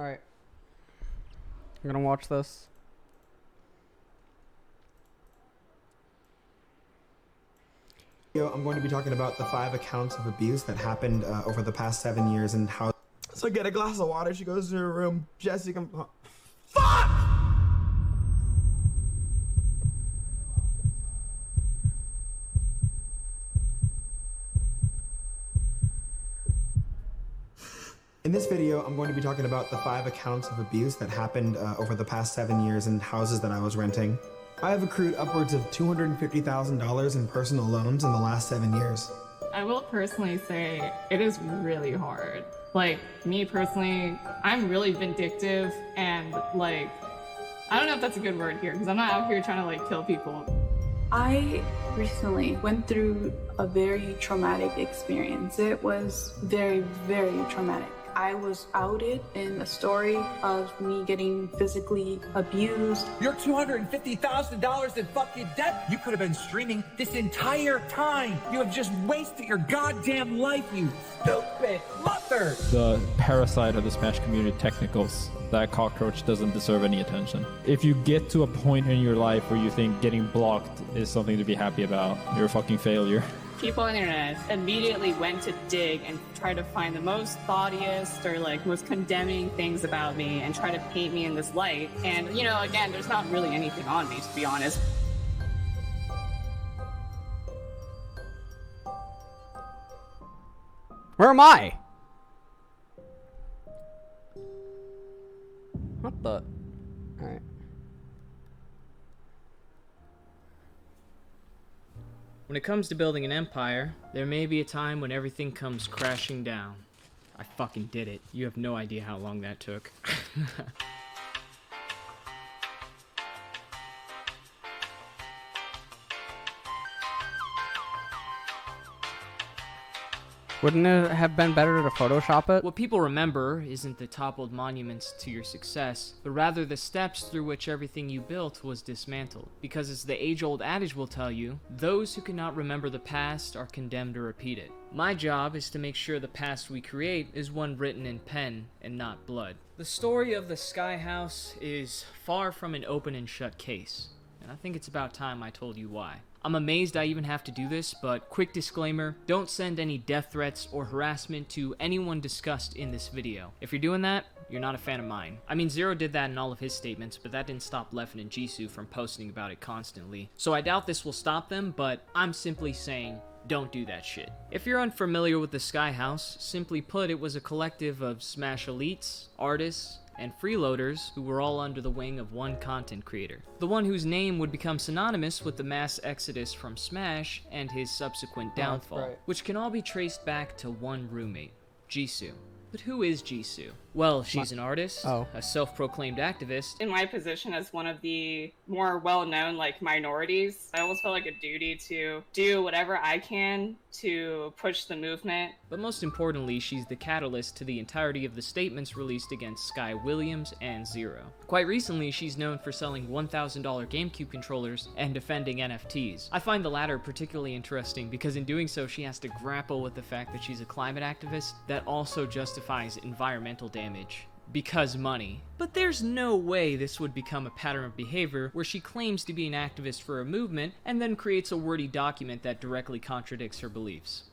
Alright. I'm gonna watch this. I'm going to be talking about the 5 accounts of abuse that happened over the past 7 years and how. So get a glass of water. She goes to her room. Jesse comes. Fuck! In this video, I'm going to be talking about the 5 accounts of abuse that happened over the past 7 years in houses that I was renting. I have accrued upwards of $250,000 in personal loans in the last 7 years. I will personally say it is really hard. Like, me personally, I'm really vindictive and, like, I don't know if that's a good word here because I'm not out here trying to, like, kill people. I recently went through a very traumatic experience. It was very, very traumatic. I was outed in a story of me getting physically abused. You're $250,000 in fucking debt. You could have been streaming this entire time. You have just wasted your goddamn life, you stupid mother. The parasite of the Smash community technicals. That cockroach doesn't deserve any attention. If you get to a point in your life where you think getting blocked is something to be happy about, you're a fucking failure. People on the internet immediately went to dig and try to find the most thoughtiest or like most condemning things about me and try to paint me in this light. And, you know, again, there's not really anything on me, to be honest. Where am I? What the? Alright. When it comes to building an empire, there may be a time when everything comes crashing down. I fucking did it. You have no idea how long that took. Wouldn't it have been better to Photoshop it? What people remember isn't the toppled monuments to your success, but rather the steps through which everything you built was dismantled. Because as the age-old adage will tell you, those who cannot remember the past are condemned to repeat it. My job is to make sure the past we create is one written in pen and not blood. The story of the Sky House is far from an open and shut case, and I think it's about time I told you why. I'm amazed I even have to do this, but quick disclaimer, don't send any death threats or harassment to anyone discussed in this video. If you're doing that, you're not a fan of mine. I mean, Zero did that in all of his statements, but that didn't stop Leffen and Jisoo from posting about it constantly. So I doubt this will stop them, but I'm simply saying, don't do that shit. If you're unfamiliar with the Sky House, simply put, it was a collective of Smash elites, artists, and freeloaders who were all under the wing of one content creator. The one whose name would become synonymous with the mass exodus from Smash and his subsequent downfall, which can all be traced back to one roommate, Jisoo. But who is Jisoo? Well, she's an artist, a self-proclaimed activist. In my position as one of the more well-known, like, minorities, I almost felt like a duty to do whatever I can to push the movement. But most importantly, she's the catalyst to the entirety of the statements released against Sky Williams and Zero. Quite recently, she's known for selling $1,000 GameCube controllers and defending NFTs. I find the latter particularly interesting because in doing so, she has to grapple with the fact that she's a climate activist that also justifies environmental damage. Because money. But there's no way this would become a pattern of behavior where she claims to be an activist for a movement and then creates a wordy document that directly contradicts her beliefs.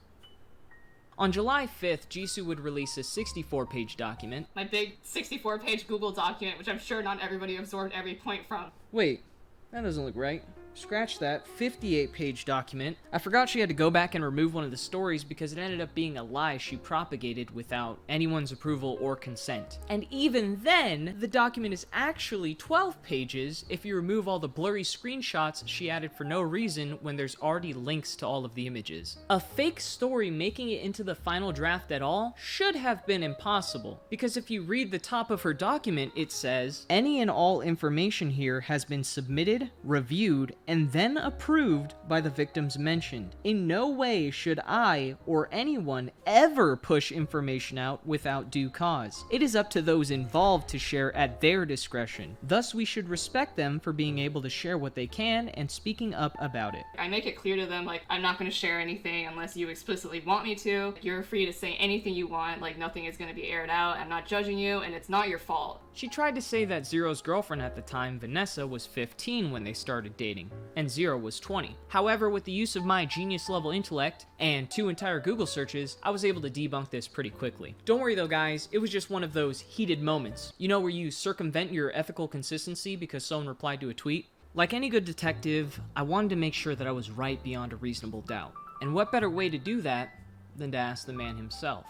On July 5th, Jisoo would release a 64-page document. My big 64-page Google document, which I'm sure not everybody absorbed every point from. Wait, that doesn't look right. Scratch that. 58-page document. I forgot she had to go back and remove one of the stories because it ended up being a lie she propagated without anyone's approval or consent. And even then, the document is actually 12 pages if you remove all the blurry screenshots she added for no reason when there's already links to all of the images. A fake story making it into the final draft at all should have been impossible, because if you read the top of her document, it says, "Any and all information here has been submitted, reviewed, and then approved by the victims mentioned. In no way should I or anyone ever push information out without due cause. It is up to those involved to share at their discretion. Thus, we should respect them for being able to share what they can and speaking up about it. I make it clear to them, like, I'm not going to share anything unless you explicitly want me to. You're free to say anything you want, like, nothing is going to be aired out. I'm not judging you, and it's not your fault. She tried to say that Zero's girlfriend at the time, Vanessa, was 15 when they started dating, and Zero was 20. However, with the use of my genius-level intellect and 2 entire Google searches, I was able to debunk this pretty quickly. Don't worry though, guys, it was just one of those heated moments. You know, where you circumvent your ethical consistency because someone replied to a tweet? Like any good detective, I wanted to make sure that I was right beyond a reasonable doubt. And what better way to do that than to ask the man himself?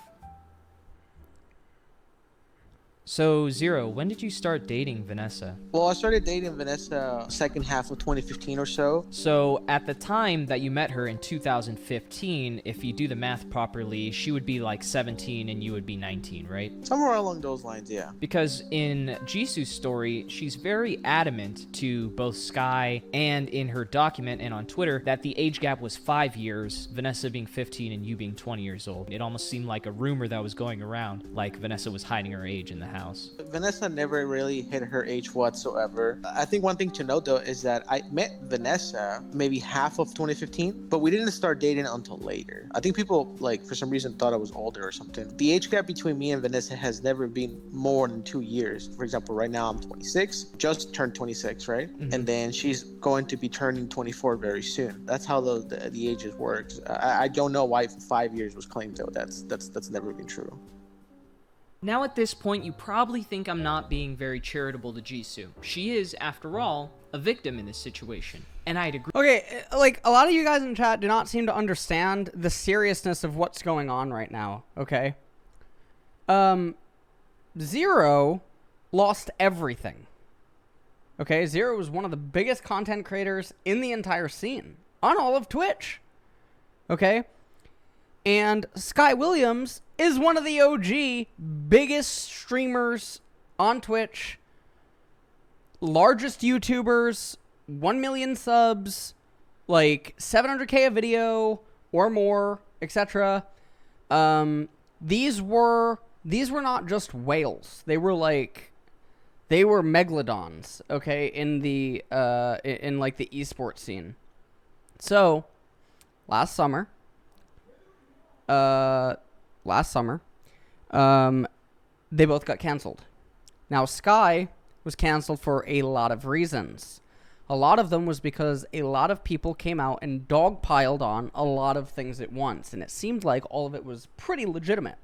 So, Zero, when did you start dating Vanessa? Well, I started dating Vanessa second half of 2015 or so. So, at the time that you met her in 2015, if you do the math properly, she would be like 17 and you would be 19, right? Somewhere along those lines, yeah. Because in Jisoo's story, she's very adamant to both Sky and in her document and on Twitter that the age gap was 5 years, Vanessa being 15 and you being 20 years old. It almost seemed like a rumor that was going around, like Vanessa was hiding her age in the house. Vanessa never really hid her age whatsoever. I think one thing to note though is that I met Vanessa maybe half of 2015, but we didn't start dating until later. I think people, like, for some reason thought I was older or something. The age gap between me and Vanessa has never been more than 2 years. For example, right now I'm 26, just turned 26, right? Mm-hmm. And then she's going to be turning 24 very soon. That's how the ages work. I don't know why 5 years was claimed though. That's never been true. Now at this point, you probably think I'm not being very charitable to Jisoo. She is, after all, a victim in this situation, and I'd agree. Okay, like, a lot of you guys in chat do not seem to understand the seriousness of what's going on right now, okay? Zero lost everything. Okay, Zero was one of the biggest content creators in the entire scene, on all of Twitch. Okay? And Sky Williams is one of the OG biggest streamers on Twitch, largest YouTubers, 1 million subs, like 700k a video or more, etc. These were not just whales. They were megalodons, okay, in the in like the esports scene. So, last summer, they both got canceled. Now, Sky was canceled for a lot of reasons. A lot of them was because a lot of people came out and dogpiled on a lot of things at once, and it seemed like all of it was pretty legitimate.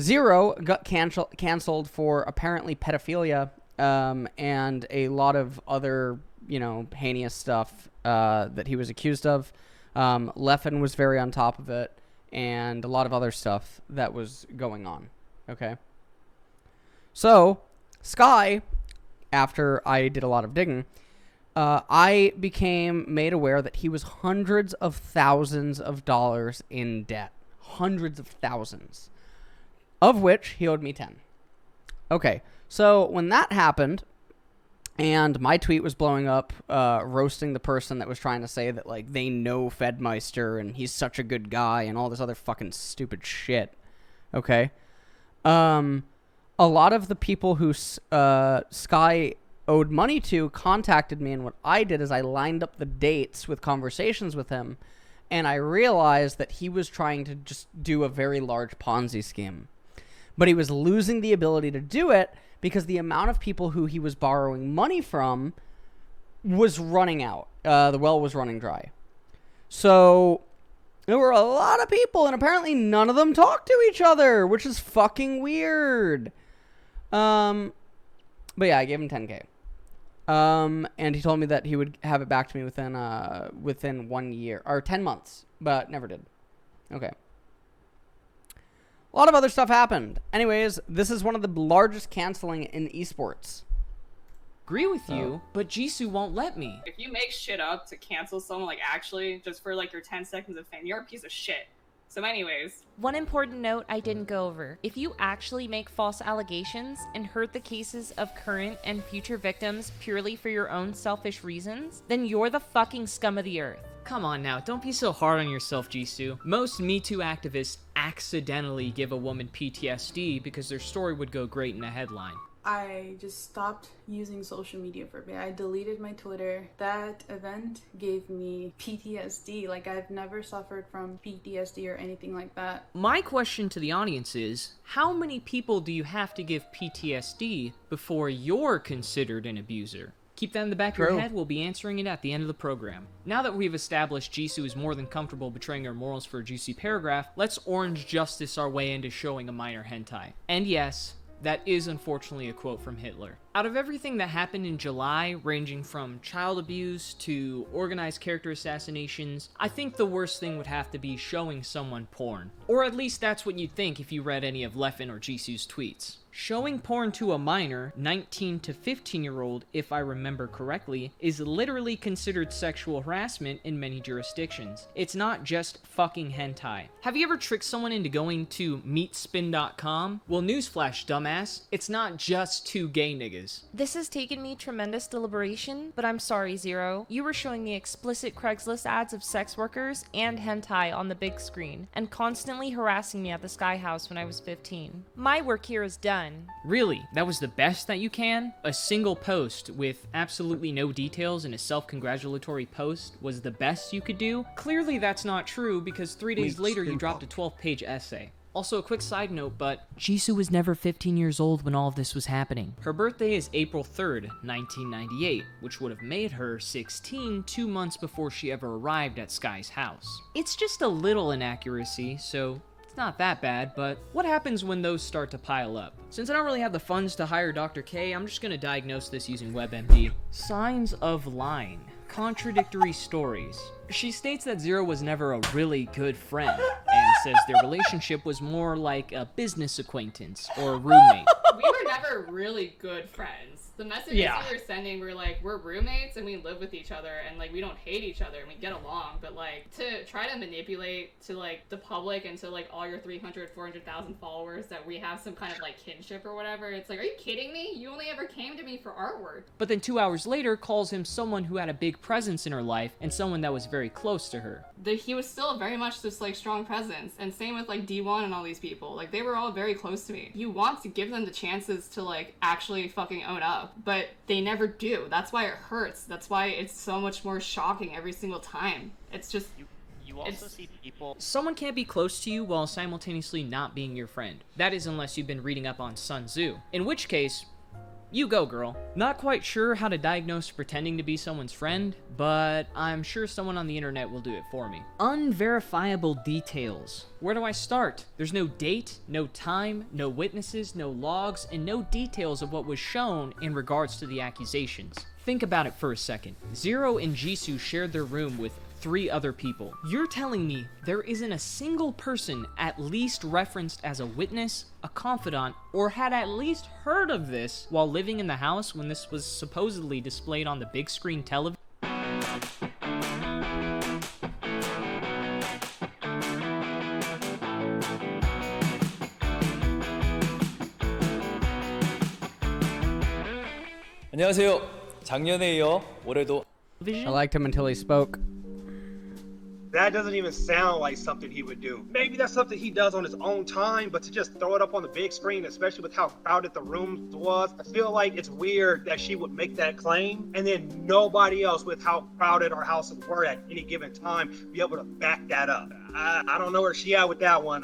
Zero got canceled for apparently pedophilia, and a lot of other, heinous stuff that he was accused of. Leffen was very on top of it, and a lot of other stuff that was going on, okay? So, Sky, after I did a lot of digging, I became made aware that he was hundreds of thousands of dollars in debt. Hundreds of thousands. Of which he owed me 10. Okay, so when that happened, and my tweet was blowing up, roasting the person that was trying to say that, like, they know Fedmeister and he's such a good guy and all this other fucking stupid shit. Okay? A lot of the people who Sky owed money to contacted me, and what I did is I lined up the dates with conversations with him, and I realized that he was trying to just do a very large Ponzi scheme. But he was losing the ability to do it because the amount of people who he was borrowing money from was running out. The well was running dry. So there were a lot of people, and apparently none of them talked to each other, which is fucking weird. But yeah, I gave him 10K. And he told me that he would have it back to me within 1 year, or 10 months, but never did. Okay. A lot of other stuff happened. Anyways, this is one of the largest canceling in esports. Agree with you, but Jisoo won't let me. If you make shit up to cancel someone, like, actually, just for, like, your 10 seconds of fame, you're a piece of shit. So anyways, One important note I didn't go over. If you actually make false allegations and hurt the cases of current and future victims purely for your own selfish reasons, then you're the fucking scum of the earth. Come on now, don't be so hard on yourself, Jisoo. Most Me Too activists accidentally give a woman PTSD because their story would go great in a headline. I just stopped using social media for a bit. I deleted my Twitter. That event gave me PTSD. Like, I've never suffered from PTSD or anything like that. My question to the audience is, how many people do you have to give PTSD before you're considered an abuser? Keep that in the back of your head. We'll be answering it at the end of the program. Now that we've established Jisoo is more than comfortable betraying her morals for a juicy paragraph, let's orange justice our way into showing a minor hentai. And yes, that is unfortunately a quote from Hitler. Out of everything that happened in July, ranging from child abuse to organized character assassinations, I think the worst thing would have to be showing someone porn. Or at least that's what you'd think if you read any of Leffen or Jisoo's tweets. Showing porn to a minor, 19 to 15-year-old, if I remember correctly, is literally considered sexual harassment in many jurisdictions. It's not just fucking hentai. Have you ever tricked someone into going to meetspin.com? Well, newsflash, dumbass, it's not just two gay niggas. This has taken me tremendous deliberation, but I'm sorry, Zero. You were showing me explicit Craigslist ads of sex workers and hentai on the big screen, and constantly harassing me at the Sky House when I was 15. My work here is done. Really? That was the best that you can? A single post with absolutely no details and a self-congratulatory post was the best you could do? Clearly that's not true because 3 days later you dropped a 12-page essay. Also, a quick side note, but Jisoo was never 15 years old when all of this was happening. Her birthday is April 3rd, 1998, which would have made her 16 2 months before she ever arrived at Sky's house. It's just a little inaccuracy, so it's not that bad, but what happens when those start to pile up? Since I don't really have the funds to hire Dr. K, I'm just gonna diagnose this using WebMD. Signs of lying. Contradictory stories. She states that Zero was never a really good friend, and says their relationship was more like a business acquaintance or a roommate. We were never really good friends. The messages we were sending were like, we're roommates and we live with each other and like we don't hate each other and we get along, but like to try to manipulate to like the public and to like all your 400,000 followers that we have some kind of like kinship or whatever, it's like, are you kidding me? You only ever came to me for artwork. But then 2 hours later calls him someone who had a big presence in her life and someone that was very close to her. He was still very much this like strong presence, and same with like D1 and all these people. Like they were all very close to me. You want to give them the chances to like actually fucking own up, but they never do. That's why it hurts. That's why it's so much more shocking every single time. It's just you also see people. Someone can't be close to you while simultaneously not being your friend. That is unless you've been reading up on Sun Tzu. In which case, you go, girl. Not quite sure how to diagnose pretending to be someone's friend, but I'm sure someone on the internet will do it for me. Unverifiable details. Where do I start? There's no date, no time, no witnesses, no logs, and no details of what was shown in regards to the accusations. Think about it for a second. Zero and Jisoo shared their room with 3 other people. You're telling me there isn't a single person at least referenced as a witness, a confidant, or had at least heard of this while living in the house when this was supposedly displayed on the big screen television? 안녕하세요. 작년에 이어 올해도 I liked him until he spoke. That doesn't even sound like something he would do. Maybe that's something he does on his own time, but to just throw it up on the big screen, especially with how crowded the room was, I feel like it's weird that she would make that claim and then nobody else with how crowded our houses were at any given time be able to back that up. I don't know where she at with that one.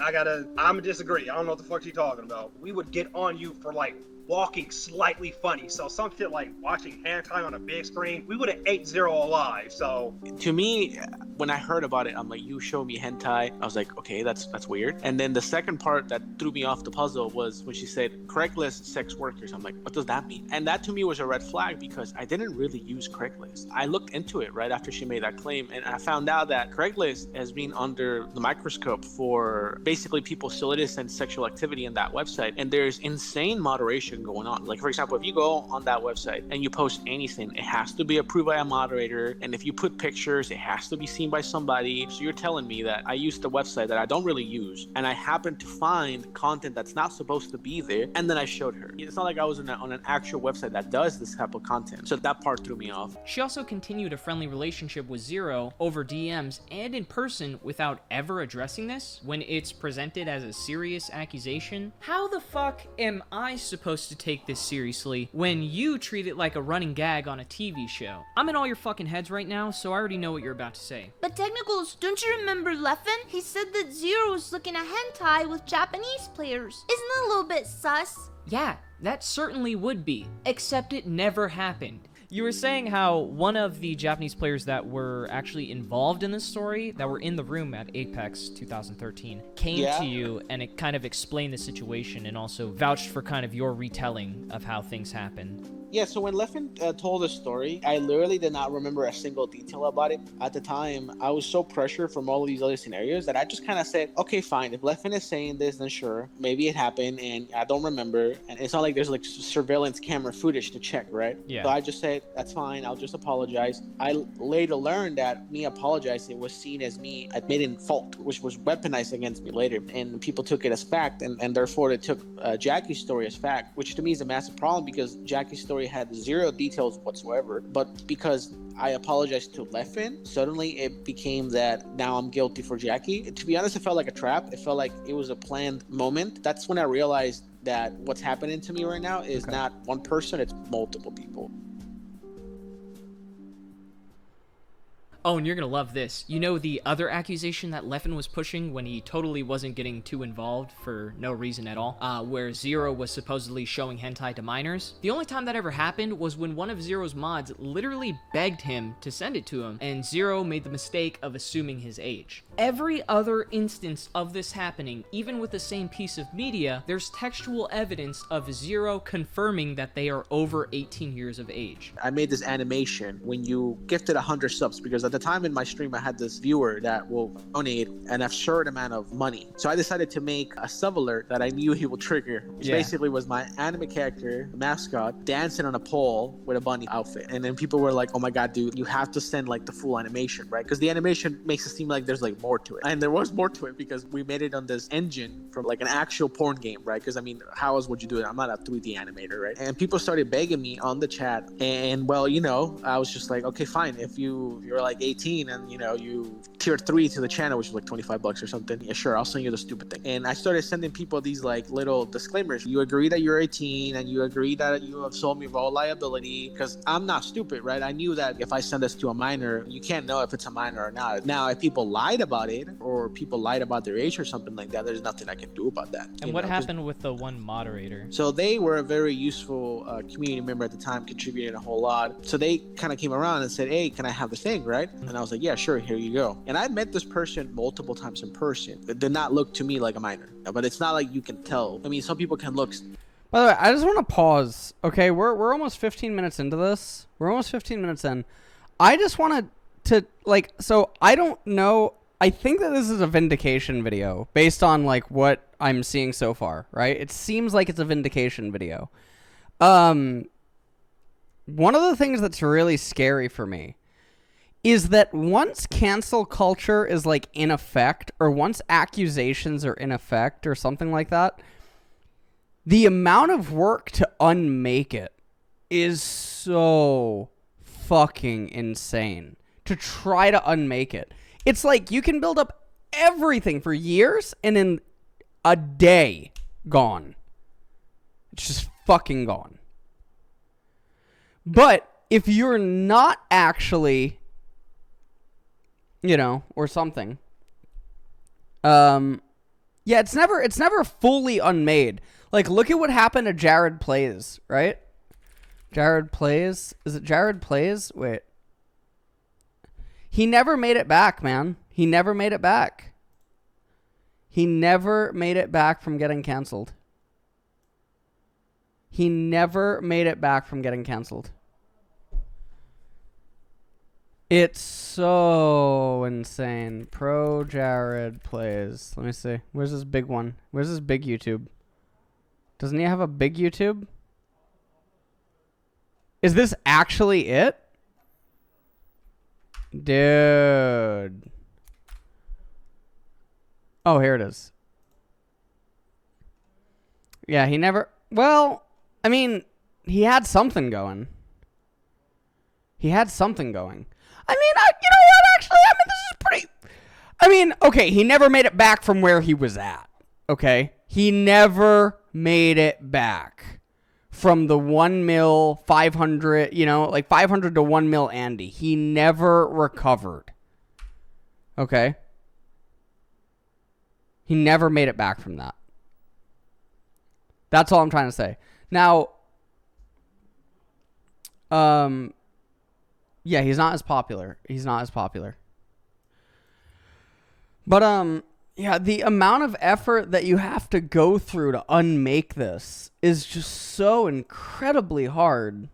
I'm disagree. I don't know what the fuck she's talking about. We would get on you for like walking slightly funny. So some shit like watching hentai on a big screen, we would have ate Zero alive. So to me, when I heard about it, I'm like, you show me hentai. I was like, okay, that's weird. And then the second part that threw me off the puzzle was when she said Craigslist sex workers. I'm like, what does that mean? And that to me was a red flag because I didn't really use Craigslist. I looked into it right after she made that claim and I found out that Craigslist has been under under the microscope for basically people's silliness and sexual activity in that website. And there's insane moderation going on. Like, for example, if you go on that website and you post anything, it has to be approved by a moderator. And if you put pictures, it has to be seen by somebody. So you're telling me that I used a website that I don't really use, and I happened to find content that's not supposed to be there, and then I showed her. It's not like I was on an actual website that does this type of content. So that part threw me off. She also continued a friendly relationship with Zero over DMs and in person without ever addressing this when it's presented as a serious accusation. How the fuck am I supposed to take this seriously when you treat it like a running gag on a TV show? I'm in all your fucking heads right now, so I already know what you're about to say. But Technicals, don't you remember Leffen? He said that Zero was looking at hentai with Japanese players. Isn't that a little bit sus? Yeah, that certainly would be, except it never happened. You were saying how one of the Japanese players that were actually involved in this story, that were in the room at Apex 2013, came to you and it kind of explained the situation and also vouched for kind of your retelling of how things happened. Yeah, so when Leffen told the story, I literally did not remember a single detail about it. At the time, I was so pressured from all of these other scenarios that I just kind of said, okay, fine. If Leffen is saying this, then sure, maybe it happened and I don't remember. And it's not like there's like surveillance camera footage to check, right? Yeah. So I just said, that's fine. I'll just apologize. I later learned that me apologizing was seen as me admitting fault, which was weaponized against me later. And people took it as fact. And therefore, they took Jackie's story as fact, which to me is a massive problem because Jackie's story had zero details whatsoever. But because I apologized to Leffen, suddenly it became that now I'm guilty for Jackie. To be honest, it felt like a trap. It felt like it was a planned moment. That's when I realized that what's happening to me right now is not one person, it's multiple people. Oh, and you're gonna love this. You know the other accusation that Leffen was pushing when he totally wasn't getting too involved for no reason at all, where Zero was supposedly showing hentai to minors? The only time that ever happened was when one of Zero's mods literally begged him to send it to him, and Zero made the mistake of assuming his age. Every other instance of this happening, even with the same piece of media, there's textual evidence of Zero confirming that they are over 18 years of age. I made this animation when you gifted 100 subs because at the time in my stream I had this viewer that will donate an absurd amount of money. So I decided to make a sub alert that I knew he would trigger, which basically was my anime character, mascot, dancing on a pole with a bunny outfit. And then people were like, oh my god, dude, you have to send like the full animation, right? Because the animation makes it seem like there's like more to it. And there was more to it because we made it on this engine from like an actual porn game, right? Because I mean, how else would you do it? I'm not a 3D animator, right? And people started begging me on the chat. And well, you know, I was just like, okay, fine. If you're like 18 and you know you tier 3 to the channel, which is like $25 or something, yeah, sure, I'll send you the stupid thing. And I started sending people these like little disclaimers. You agree that you're 18 and you agree that you have sold me raw liability, because I'm not stupid, right? I knew that if I send this to a minor, you can't know if it's a minor or not. Now if people lied about it or people lied about their age or something like that, there's nothing I can do about that. And what happened with the one moderator? So they were a very useful community member at the time, contributing a whole lot. So they kind of came around and said, hey, can I have the thing, right? And I was like, yeah, sure, here you go. And I met this person multiple times in person. It did not look to me like a minor, but it's not like you can tell. I mean, some people can look. By the way, I just want to pause. Okay, we're almost 15 minutes into this. We're almost 15 minutes in. I just wanted to like, so I don't know. I think that this is a vindication video based on like what I'm seeing so far, right? It seems like it's a vindication video. One of the things that's really scary for me is that once cancel culture is like in effect, or once accusations are in effect or something like that, the amount of work to unmake it is so fucking insane. To try to unmake it. It's like you can build up everything for years and in a day, gone. It's just fucking gone. But if you're not actually, you know, or something, yeah, it's never fully unmade. Like, look at what happened to Jared Plays, right? Jared Plays? Is it Jared Plays? Wait. He never made it back, man. He never made it back. He never made it back from getting canceled. He never made it back from getting canceled. It's so insane. Pro Jared plays. Let me see. Where's this big one? Where's this big YouTube? Doesn't he have a big YouTube? Is this actually it? Dude. Oh, here it is. Yeah, he never... Well, I mean, he had something going. He had something going. I mean, you know what, actually? I mean, this is pretty... I mean, okay, he never made it back from where he was at. Okay? He never made it back from the 1 mil, 500, you know, like 500 to 1 mil Andy. He never recovered. Okay? He never made it back from that. That's all I'm trying to say. Now, yeah, he's not as popular. He's not as popular. But, yeah, the amount of effort that you have to go through to unmake this is just so incredibly hard.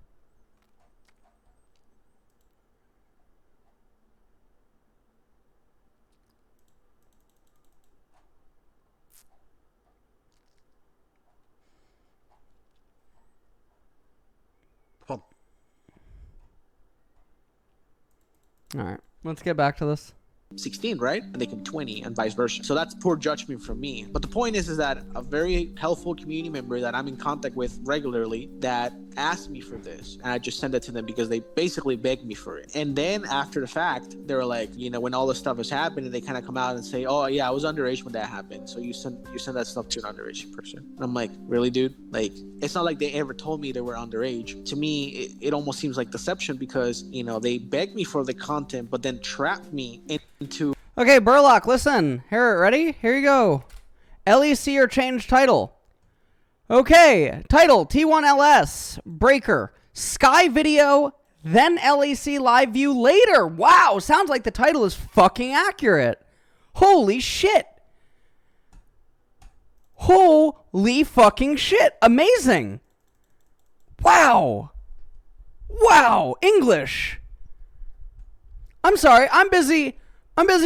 All right, let's get back to this. 16, right? And they can 20 and vice versa. So that's poor judgment from me. But the point is that a very helpful community member that I'm in contact with regularly that asked me for this, and I just sent it to them because they basically begged me for it. And then after the fact, they were like, you know, when all this stuff is happening, they kind of come out and say, oh yeah, I was underage when that happened. So you send that stuff to an underage person. And I'm like, really, dude? Like, it's not like they ever told me they were underage. To me, it almost seems like deception because, you know, they begged me for the content, but then trapped me into... Okay, Burlock, listen. Here, ready? Here you go. LEC or change title. Okay, title, T1LS, Breaker, Sky Video, then LEC Live View later. Wow, sounds like the title is fucking accurate. Holy shit. Holy fucking shit. Amazing. Wow. Wow, English. I'm sorry, I'm busy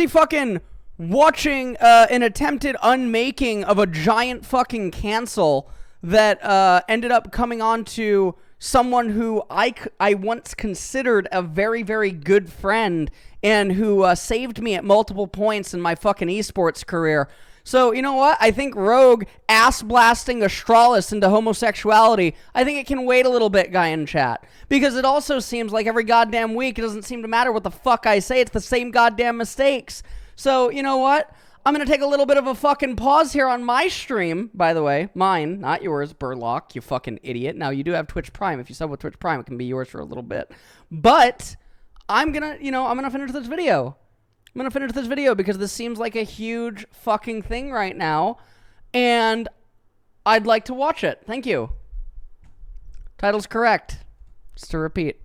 fucking watching an attempted unmaking of a giant fucking cancel that ended up coming on to someone who I once considered a very, very good friend and who saved me at multiple points in my fucking esports career. So, you know what? I think Rogue ass-blasting Astralis into homosexuality, I think it can wait a little bit, guy in chat. Because it also seems like every goddamn week, it doesn't seem to matter what the fuck I say. It's the same goddamn mistakes. So, you know what? I'm going to take a little bit of a fucking pause here on my stream, by the way. Mine, not yours, Burlock, you fucking idiot. Now, you do have Twitch Prime. If you sub with Twitch Prime, it can be yours for a little bit. But I'm going to, I'm going to finish this video. I'm going to finish this video because this seems like a huge fucking thing right now. And I'd like to watch it. Thank you. Title's correct. Just to repeat.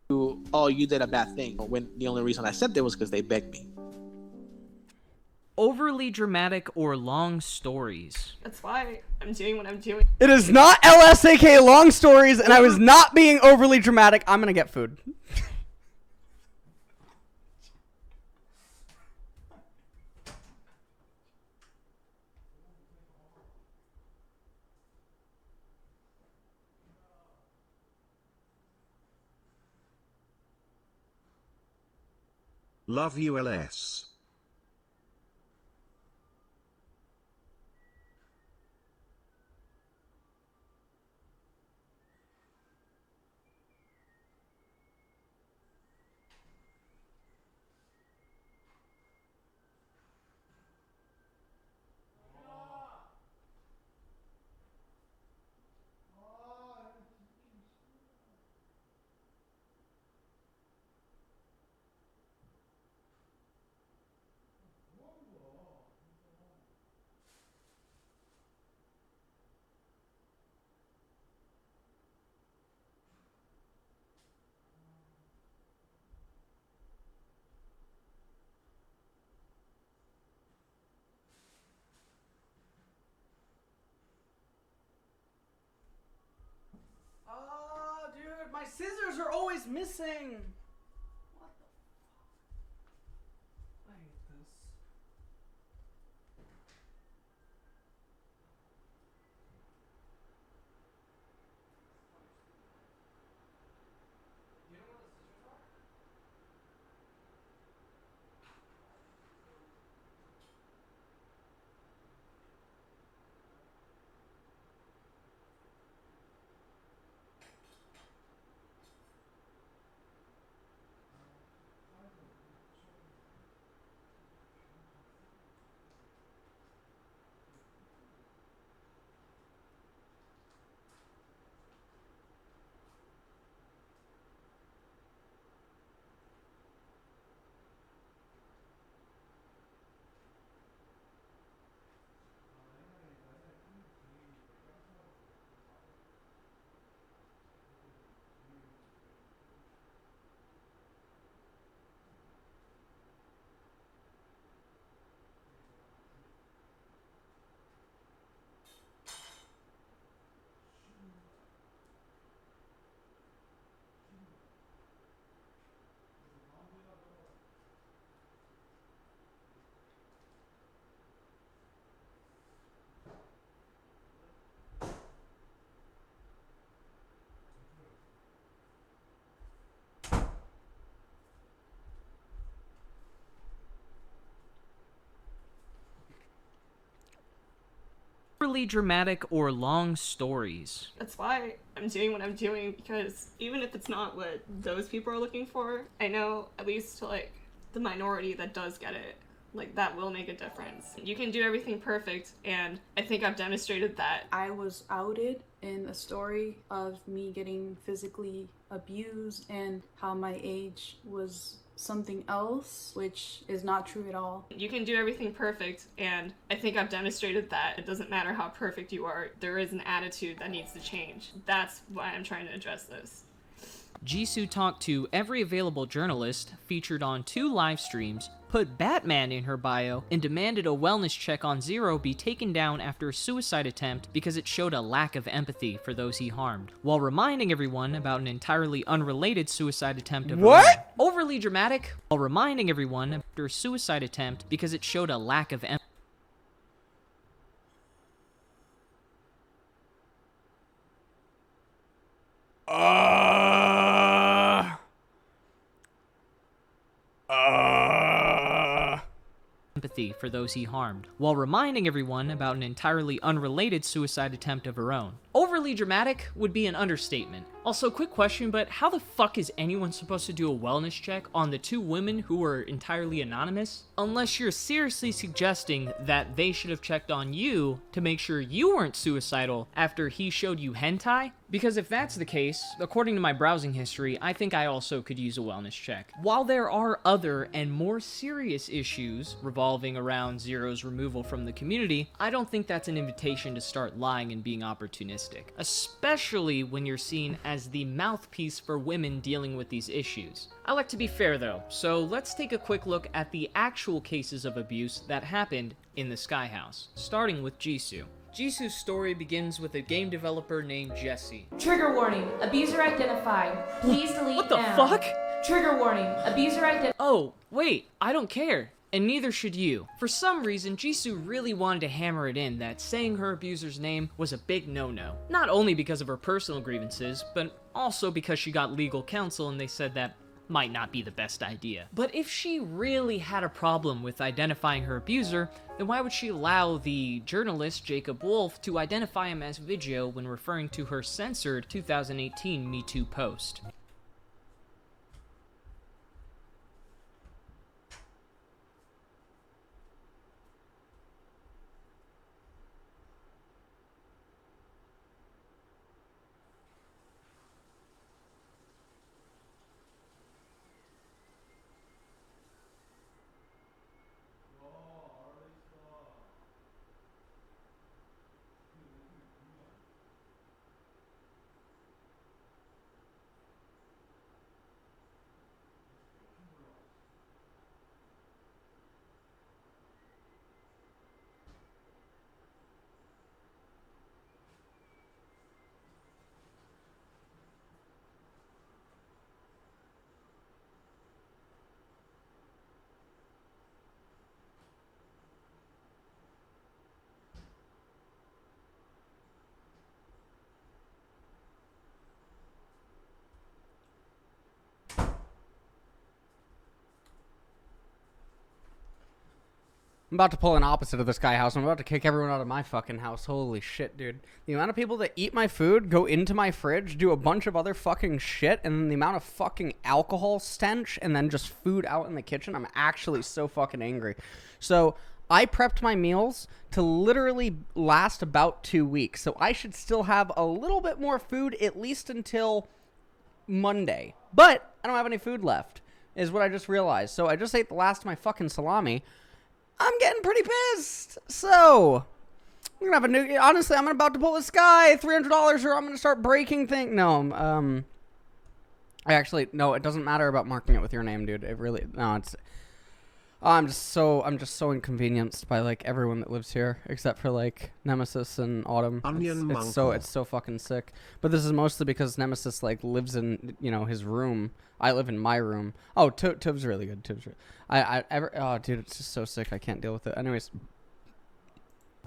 Oh, you did a bad thing. When the only reason I said that was because they begged me. Overly dramatic or long stories. That's why I'm doing what I'm doing. It is not LSAK long stories, and I was not being overly dramatic. I'm going to get food. Love you, LS. Oh, dude, my scissors are always missing. What the overly dramatic or long stories. That's why I'm doing what I'm doing, because even if it's not what those people are looking for, I know at least to like the minority that does get it, like that will make a difference. You can do everything perfect, and I think I've demonstrated that. I was outed in a story of me getting physically abused and how my age was something else, which is not true at all. You can do everything perfect, and I think I've demonstrated that. It doesn't matter how perfect you are, there is an attitude that needs to change. That's why I'm trying to address this. Jisoo talked to every available journalist, featured on 2 live streams, put Batman in her bio, and demanded a wellness check on Zero be taken down after a suicide attempt because it showed a lack of empathy for those he harmed, while reminding everyone about an entirely unrelated suicide attempt of her own. Overly dramatic, while reminding everyone after a suicide attempt because it showed a lack of empathy. Empathy for those he harmed, while reminding everyone about an entirely unrelated suicide attempt of her own. Overly dramatic would be an understatement. Also, quick question, but how the fuck is anyone supposed to do a wellness check on the 2 women who were entirely anonymous? Unless you're seriously suggesting that they should have checked on you to make sure you weren't suicidal after he showed you hentai? Because if that's the case, according to my browsing history, I think I also could use a wellness check. While there are other and more serious issues revolving around Zero's removal from the community, I don't think that's an invitation to start lying and being opportunistic. Especially when you're seen as the mouthpiece for women dealing with these issues. I like to be fair though, so let's take a quick look at the actual cases of abuse that happened in the Sky House, starting with Jisoo. Jisoo's story begins with a game developer named Jesse. Trigger warning. Abuser identified. Please delete What the now. fuck? Trigger warning. Abuser identified. Oh, wait, I don't care. And neither should you. For some reason, Jisoo really wanted to hammer it in that saying her abuser's name was a big no-no. Not only because of her personal grievances, but also because she got legal counsel and they said that might not be the best idea. But if she really had a problem with identifying her abuser, then why would she allow the journalist Jacob Wolf to identify him as Vigio when referring to her censored 2018 Me Too post? I'm about to pull an opposite of the Sky House. I'm about to kick everyone out of my fucking house. Holy shit, dude. The amount of people that eat my food, go into my fridge, do a bunch of other fucking shit, and then the amount of fucking alcohol stench, and then just food out in the kitchen, I'm actually so fucking angry. So, I prepped my meals to literally last about 2 weeks. So, I should still have a little bit more food, at least until Monday. But, I don't have any food left, is what I just realized. So, I just ate the last of my fucking salami. I'm getting pretty pissed. So, we're gonna have a new. Honestly, I'm about to pull the Sky $300, or I'm gonna start breaking things. No, actually, no. It doesn't matter about marking it with your name, dude. It really no. It's. I'm just so inconvenienced by like everyone that lives here, except for like Nemesis and Autumn. It's so fucking sick. But this is mostly because Nemesis like lives in his room. I live in my room. Oh, Tub's really good. Oh, dude, it's just so sick. I can't deal with it. Anyways,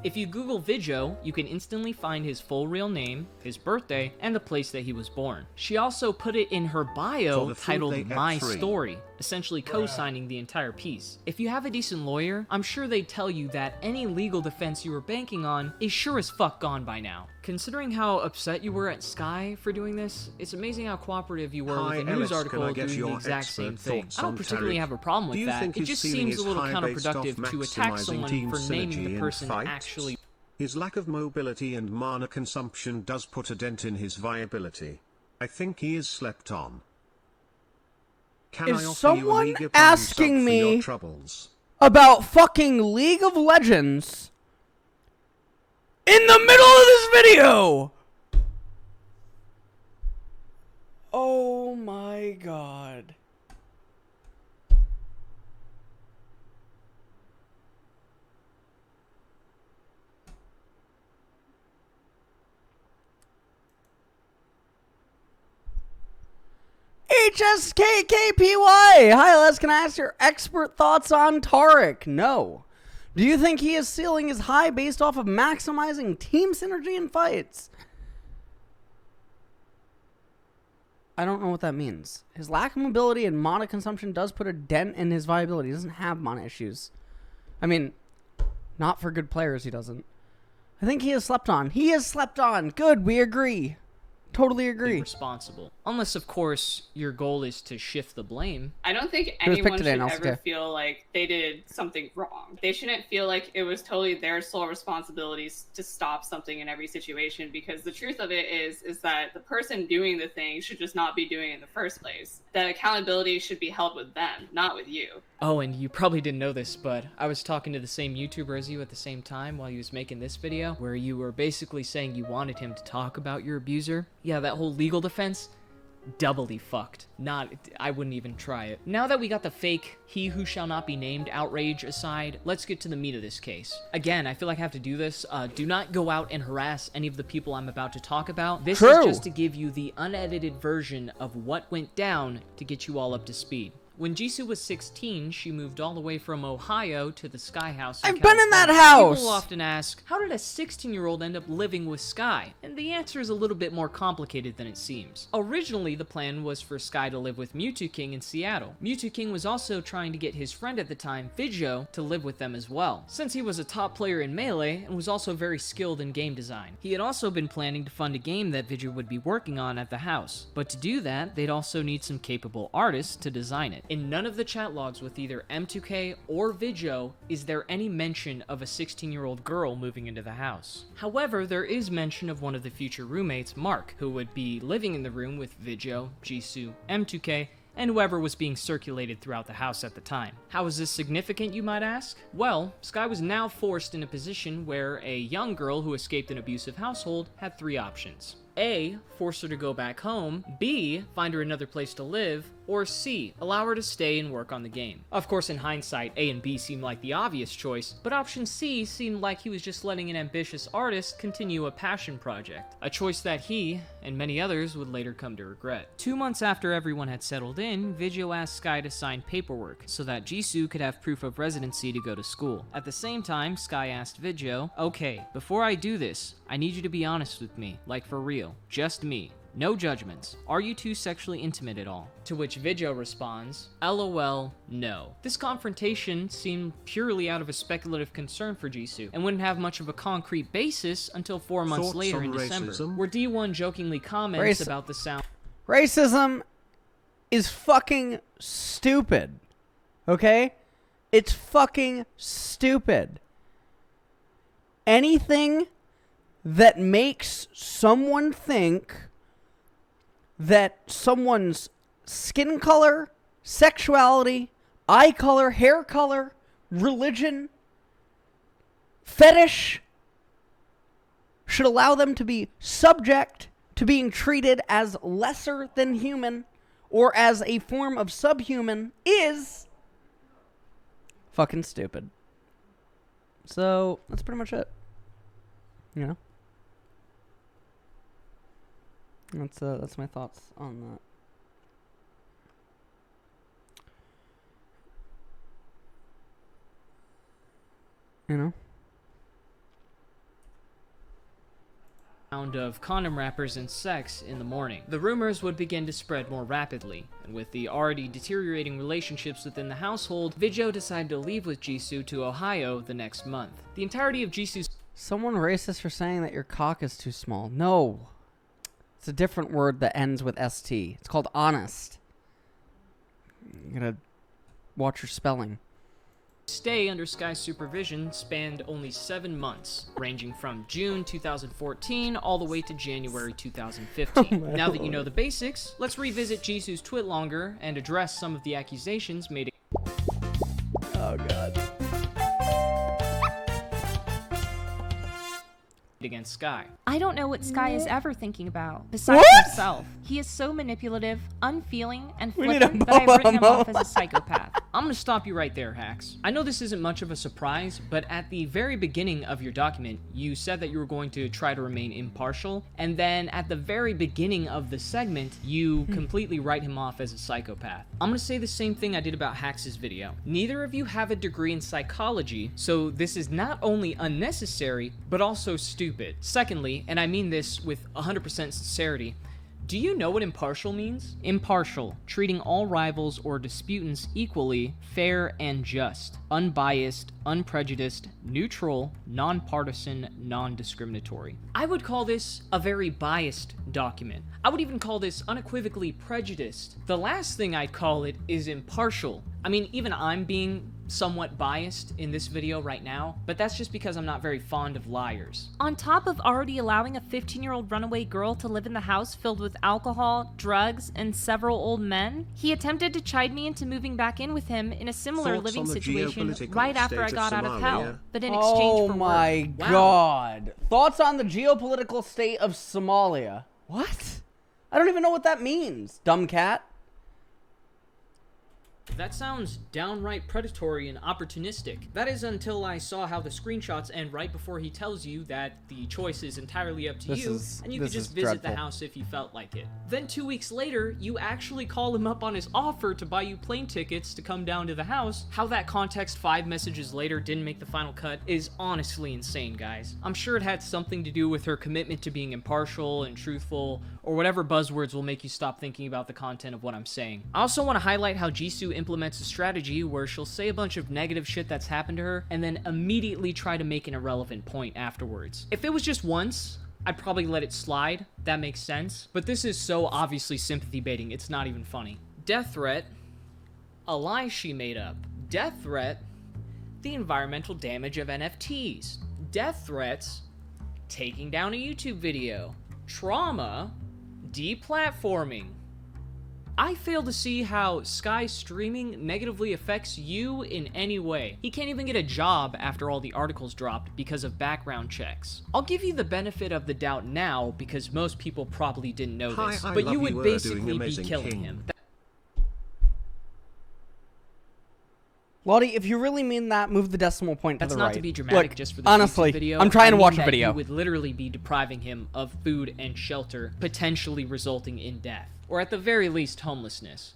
If you Google Vidjo, you can instantly find his full real name, his birthday, and the place that he was born. She also put it in her bio titled My Story, essentially co-signing the entire piece. If you have a decent lawyer, I'm sure they'd tell you that any legal defense you were banking on is sure as fuck gone by now. Considering how upset you were at Sky for doing this, it's amazing how cooperative you were with the news article doing the exact same thing. I don't particularly have a problem with that. It just seems a little counterproductive to attack someone for naming the person actually. His lack of mobility and mana consumption does put a dent in his viability. I think he is slept on. Can Is I offer someone you a asking me your troubles? about fucking League of Legends in the middle of this video? Oh my god. HSKKPY! Hi, Les, can I ask your expert thoughts on Taric? No. Do you think his ceiling is high based off of maximizing team synergy in fights? I don't know what that means. His lack of mobility and mana consumption does put a dent in his viability. He doesn't have mana issues. I mean, not for good players, he doesn't. I think he is slept on. He is slept on. Good, we agree. Totally agree. Responsible. Unless, of course, your goal is to shift the blame. I don't think anyone should ever feel like they did something wrong. They shouldn't feel like it was totally their sole responsibilities to stop something in every situation, because the truth of it is that the person doing the thing should just not be doing it in the first place. That accountability should be held with them, not with you. Oh, and you probably didn't know this, but I was talking to the same YouTuber as you at the same time while he was making this video, where you were basically saying you wanted him to talk about your abuser. Yeah, that whole legal defense, doubly fucked. I wouldn't even try it. Now that we got the fake he who shall not be named outrage aside, let's get to the meat of this case. Again, I feel like I have to do this. Do not go out and harass any of the people I'm about to talk about. This is just to give you the unedited version of what went down to get you all up to speed. When Jisoo was 16, she moved all the way from Ohio to the Sky House in I've been in that house! People often ask, how did a 16-year-old end up living with Sky? And the answer is a little bit more complicated than it seems. Originally, the plan was for Sky to live with Mewtwo King in Seattle. Mewtwo King was also trying to get his friend at the time, Vidjo, to live with them as well, since he was a top player in Melee and was also very skilled in game design. He had also been planning to fund a game that Vidjo would be working on at the house, but to do that, they'd also need some capable artists to design it. In none of the chat logs with either M2K or Vidjo is there any mention of a 16-year-old girl moving into the house. However, there is mention of one of the future roommates, Mark, who would be living in the room with Vidjo, Jisoo, M2K, and whoever was being circulated throughout the house at the time. How is this significant, you might ask? Well, Sky was now forced in a position where a young girl who escaped an abusive household had three options. A, force her to go back home, B, find her another place to live, or C, allow her to stay and work on the game. Of course, in hindsight, A and B seemed like the obvious choice, but option C seemed like he was just letting an ambitious artist continue a passion project, a choice that he, and many others, would later come to regret. 2 months after everyone had settled in, Vidjo asked Sky to sign paperwork, so that Jisoo could have proof of residency to go to school. At the same time, Sky asked Vidjo, okay, before I do this, I need you to be honest with me, like for real, just me. No judgments. Are you two sexually intimate at all? To which Vidjo responds, LOL, no. This confrontation seemed purely out of a speculative concern for Jisoo, and wouldn't have much of a concrete basis until 4 months Thoughts later on in December, racism? where D1 jokingly comments about the sound. Racism is fucking stupid. Okay? It's fucking stupid. Anything that makes someone think that someone's skin color, sexuality, eye color, hair color, religion, fetish should allow them to be subject to being treated as lesser than human or as a form of subhuman is fucking stupid. So, that's pretty much it. You know? That's my thoughts on that. You know? of condom wrappers and sex in the morning. The rumors would begin to spread more rapidly, and with the already deteriorating relationships within the household, Vidjo decided to leave with Jisoo to Ohio the next month. The entirety of Jisoo's— Someone racist for saying that your cock is too small. No. It's a different word that ends with ST. It's called honest. You gotta watch your spelling. stay under Sky's supervision spanned only 7 months, ranging from June 2014 all the way to January 2015. Now that you know the basics, let's revisit Jisoo's twit longer and address some of the accusations made. Oh god. Against Sky. I don't know what Sky is ever thinking about, besides himself. He is so manipulative, unfeeling, and flippant that I've written him off as a psychopath. I'm gonna stop you right there, Hacks. I know this isn't much of a surprise, but at the very beginning of your document, you said that you were going to try to remain impartial, and then at the very beginning of the segment, you completely write him off as a psychopath. I'm gonna say the same thing I did about Hacks' video. Neither of you have a degree in psychology, so this is not only unnecessary, but also stupid. Secondly, and I mean this with 100% sincerity, do you know what impartial means? Impartial, treating all rivals or disputants equally, fair and just, unbiased, unprejudiced, neutral, nonpartisan, non-discriminatory. I would call this a very biased document. I would even call this unequivocally prejudiced. The last thing I'd call it is impartial. I mean, even I'm being somewhat biased in this video right now, but that's just because I'm not very fond of liars. On top of already allowing a 15-year-old runaway girl to live in the house filled with alcohol, drugs, and several old men, he attempted to chide me into moving back in with him in a similar living situation right after I got out of hell, but in exchange for Oh my god. Thoughts on the geopolitical state of Somalia? What? I don't even know what that means, dumb cat. That sounds downright predatory and opportunistic. That is until I saw how the screenshots end right before he tells you that the choice is entirely up to you, and you could just visit the house if you felt like it. Then 2 weeks later, you actually call him up on his offer to buy you plane tickets to come down to the house. How that context 5 messages later didn't make the final cut is honestly insane, guys. I'm sure it had something to do with her commitment to being impartial and truthful, or whatever buzzwords will make you stop thinking about the content of what I'm saying. I also want to highlight how Jisoo implements a strategy where she'll say a bunch of negative shit that's happened to her and then immediately try to make an irrelevant point afterwards. If it was just once, I'd probably let it slide. That makes sense. But this is so obviously sympathy baiting, it's not even funny. Death threat, a lie she made up. Death threat, the environmental damage of NFTs. Death threats, taking down a YouTube video. Trauma, deplatforming. I fail to see how Sky streaming negatively affects you in any way. He can't even get a job after all the articles dropped because of background checks. I'll give you the benefit of the doubt now because most people probably didn't know this, but you would basically be killing him. Lottie, if you really mean that, move the decimal point to the right. That's not to be dramatic. Look, just for the honestly, video. I'm trying to watch a that video. You would literally be depriving him of food and shelter, potentially resulting in death. Or at the very least, homelessness.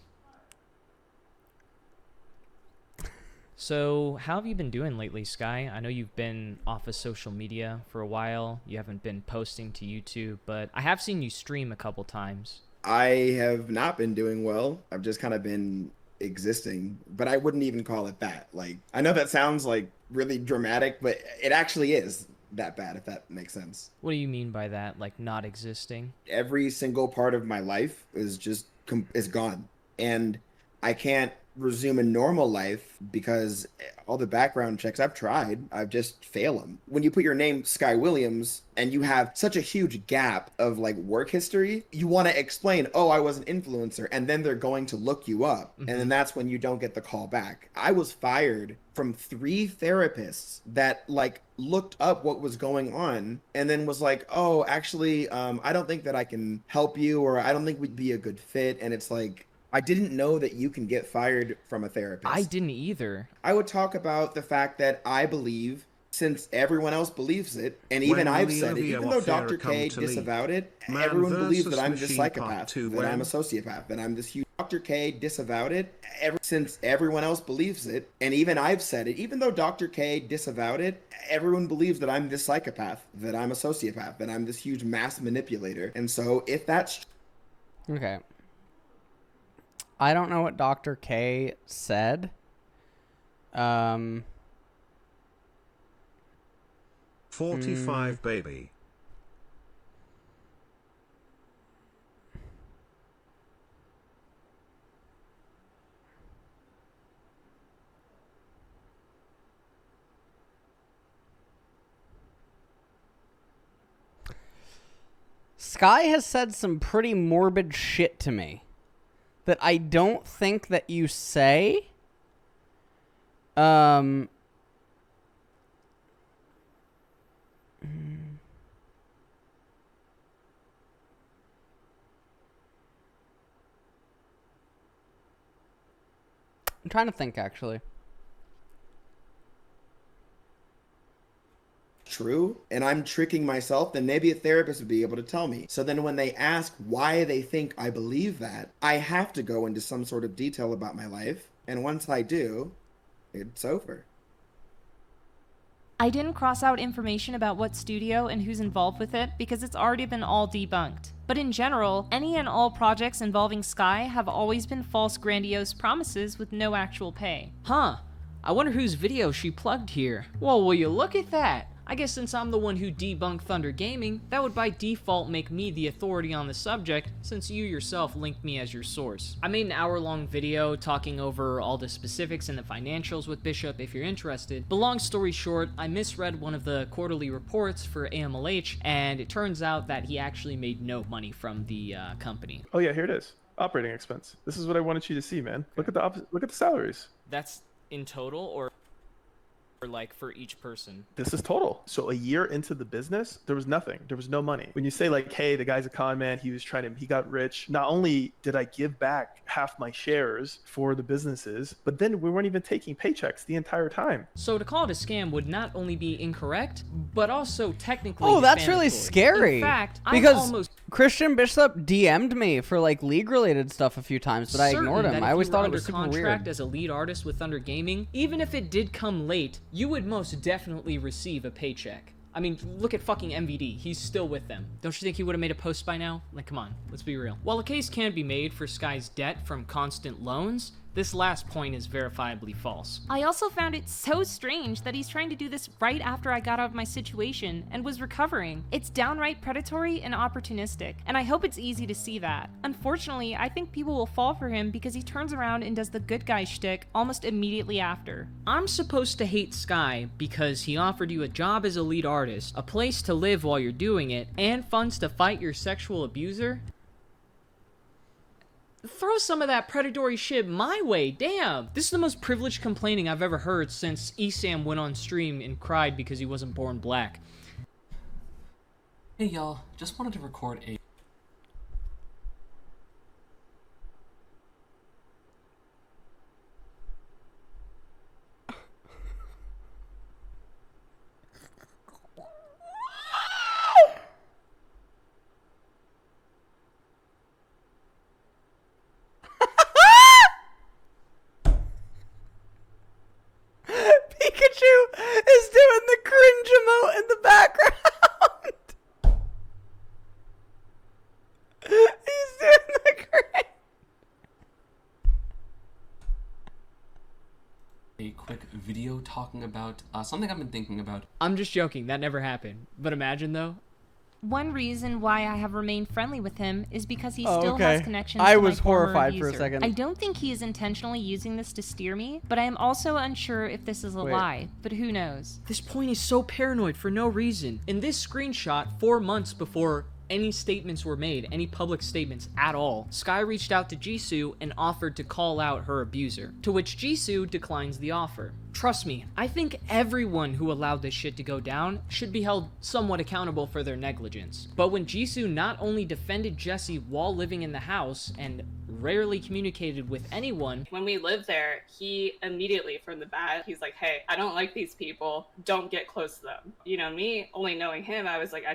So, how have you been doing lately, Sky? I know you've been off of social media for a while. You haven't been posting to YouTube, but I have seen you stream a couple times. I have not been doing well. I've just kind of been existing, but I wouldn't even call it that. Like, I know that sounds like really dramatic, but it actually is that bad, if that makes sense. What do you mean by that? Like not existing? Every single part of my life is just is gone, and I can't resume a normal life because all the background checks I've tried, I've just failed them. When you put your name Sky Williams and you have such a huge gap of like work history, you want to explain, oh, I was an influencer, and then they're going to look you up. And then that's when you don't get the call back. I was fired from 3 therapists that like looked up what was going on and then was like, oh, actually, I don't think that I can help you, or I don't think we'd be a good fit. And it's like, I didn't know that you can get fired from a therapist. I didn't either. I would talk about the fact that I believe, since everyone else believes it, and even I've said it, even though Dr. K disavowed it, everyone believes that I'm this psychopath, that I'm a sociopath, that I'm this huge Dr. K disavowed it ever since everyone else believes it. And even I've said it, even though Dr. K disavowed it, everyone believes that I'm this psychopath, that I'm a sociopath, that I'm this huge mass manipulator. And so if that's... Okay. I don't know what Dr. K said. 45 baby. Sky has said some pretty morbid shit to me that I don't think that you say. I'm trying to think, actually. True, and I'm tricking myself, then maybe a therapist would be able to tell me. So then when they ask why they think I believe that, I have to go into some sort of detail about my life. And once I do, it's over. I didn't cross out information about what studio and who's involved with it because it's already been all debunked. But in general, any and all projects involving Sky have always been false grandiose promises with no actual pay. Huh. I wonder whose video she plugged here. Well, will you look at that? I guess since I'm the one who debunked Thunder Gaming, that would by default make me the authority on the subject, since you yourself linked me as your source. I made an hour-long video talking over all the specifics and the financials with Bishop if you're interested, but long story short, I misread one of the quarterly reports for AMLH, and it turns out that he actually made no money from the company. Oh yeah, here it is. Operating expense. This is what I wanted you to see, man. Look at the salaries. That's in total, or like for each person? This is total. So a year into the business, there was nothing. There was no money. When you say like, hey, the guy's a con man, he got rich. Not only did I give back half my shares for the businesses, but then we weren't even taking paychecks the entire time. So to call it a scam would not only be incorrect, but also technically Oh, that's really scary. In fact, because Christian Bishop DM'd me for like league related stuff a few times, but I ignored him. I always thought it was super weird. Contract as a lead artist with Thunder Gaming, even if it did come late, you would most definitely receive a paycheck. I mean, look at fucking MVD. He's still with them. Don't you think he would have made a post by now? Like, come on, let's be real. While a case can be made for Sky's debt from constant loans, this last point is verifiably false. I also found it so strange that he's trying to do this right after I got out of my situation and was recovering. It's downright predatory and opportunistic, and I hope it's easy to see that. Unfortunately, I think people will fall for him because he turns around and does the good guy shtick almost immediately after. I'm supposed to hate Sky because he offered you a job as a lead artist, a place to live while you're doing it, and funds to fight your sexual abuser? Throw some of that predatory shit my way, damn! This is the most privileged complaining I've ever heard since Esam went on stream and cried because he wasn't born black. Hey y'all, just wanted to record a Pikachu is doing the cringe emote in the background. He's doing the cringe. a quick video talking about something I've been thinking about. I'm just joking, that never happened. But imagine though. One reason why I have remained friendly with him is because he Oh, still okay. has connections I to was my former horrified for a abuser. second. I don't think he is intentionally using this to steer me, but I am also unsure if this is a Wait. lie, but who knows? This point is so paranoid for no reason. In this screenshot, 4 months before any statements were made, any public statements at all, Sky reached out to Jisoo and offered to call out her abuser, to which Jisoo declines the offer. Trust me, I think everyone who allowed this shit to go down should be held somewhat accountable for their negligence. But when Jisoo not only defended Jesse while living in the house and rarely communicated with anyone. When we lived there, he immediately from the bat, he's like, hey, I don't like these people. Don't get close to them. You know, me only knowing him, I was like, I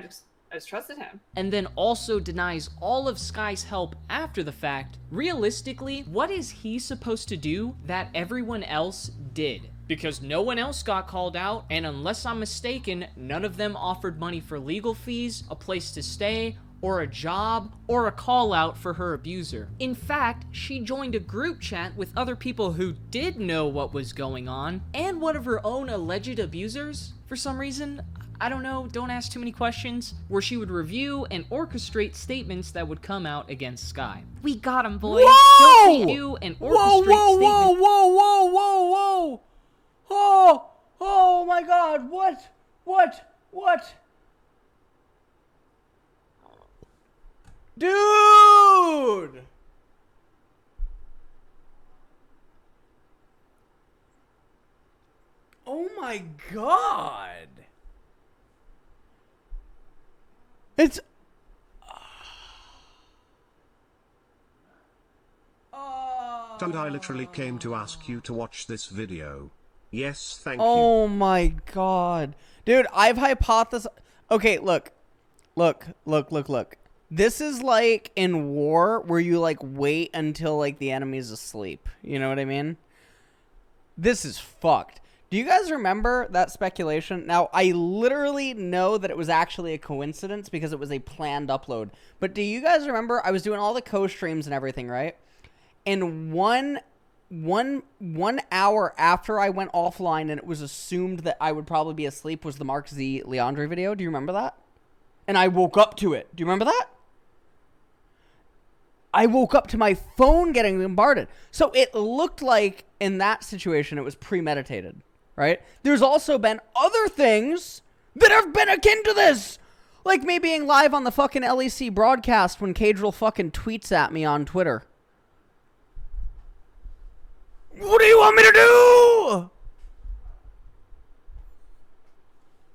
I just trusted him. And then also denies all of Sky's help after the fact, realistically, what is he supposed to do that everyone else did? Because no one else got called out, and unless I'm mistaken, none of them offered money for legal fees, a place to stay, or a job, or a call out for her abuser. In fact, she joined a group chat with other people who did know what was going on, and one of her own alleged abusers, for some reason. I don't know, don't ask too many questions, where she would review and orchestrate statements that would come out against Sky. We got him, boys. Whoa! Don't You and Whoa, orchestrate whoa, whoa, statements. whoa, whoa, whoa, whoa! Oh my God! What? Dude! Oh my God! It's... And I literally came to ask you to watch this video. Yes, thank you. Oh my God. Dude, I've hypothesized... Okay, look. This is like in war where you like wait until like the enemy's asleep. You know what I mean? This is fucked. Do you guys remember that speculation? Now, I literally know that it was actually a coincidence because it was a planned upload. But do you guys remember I was doing all the co-streams and everything, right? And one hour after I went offline and it was assumed that I would probably be asleep was the Mark Z Leandre video. Do you remember that? And I woke up to it. Do you remember that? I woke up to my phone getting bombarded. So it looked like in that situation it was premeditated, right? There's also been other things that have been akin to this. Like me being live on the fucking LEC broadcast when Cadril fucking tweets at me on Twitter. What do you want me to do?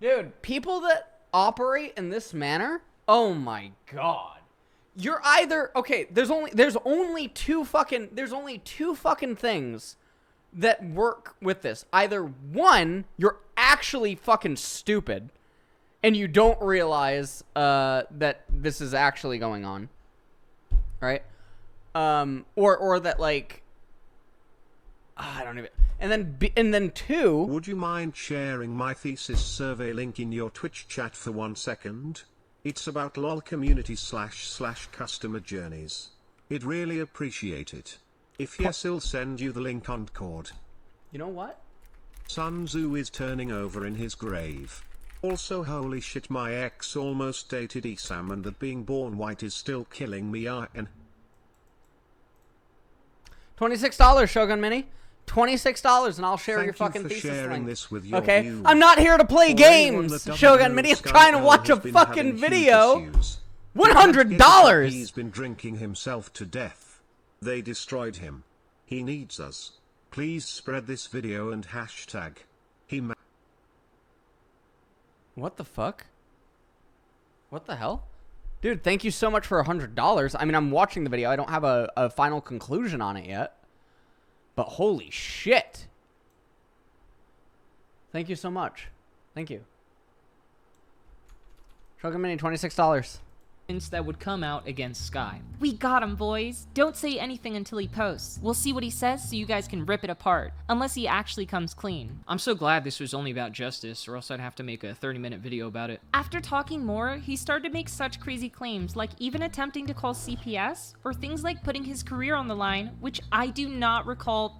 Dude, people that operate in this manner, oh my God. You're either, okay, there's only two fucking things that work with this. Either one, you're actually fucking stupid and you don't realize that this is actually going on. Right? Or that like I don't even. And then two. Would you mind sharing my thesis survey link in your Twitch chat for 1 second? It's about LOL community / customer journeys. I'd really appreciate it. If yes, I'll send you the link on Discord. You know what? Sun Tzu is turning over in his grave. Also, holy shit, my ex almost dated Isam, and that being born white is still killing me. And $26, Shogun Mini. $26 and I'll share your fucking Thank you for thesis sharing link. this with your Okay? viewers. I'm not here to play For anyone games, that Shogun doesn't Mini. know, I'm trying to Skyfall watch a has been fucking having huge video. issues. $100. He's been drinking himself to death. They destroyed him. He needs us. Please spread this video and hashtag. What the fuck? What the hell? Dude, thank you so much for $100. I mean, I'm watching the video. I don't have a final conclusion on it yet. But holy shit. Thank you so much. Thank you. Shogun Mini, $26. That would come out against Sky. We got him, boys. Don't say anything until he posts. We'll see what he says so you guys can rip it apart. Unless he actually comes clean. I'm so glad this was only about justice, or else I'd have to make a 30-minute video about it. After talking more, he started to make such crazy claims, like even attempting to call CPS, or things like putting his career on the line, which I do not recall.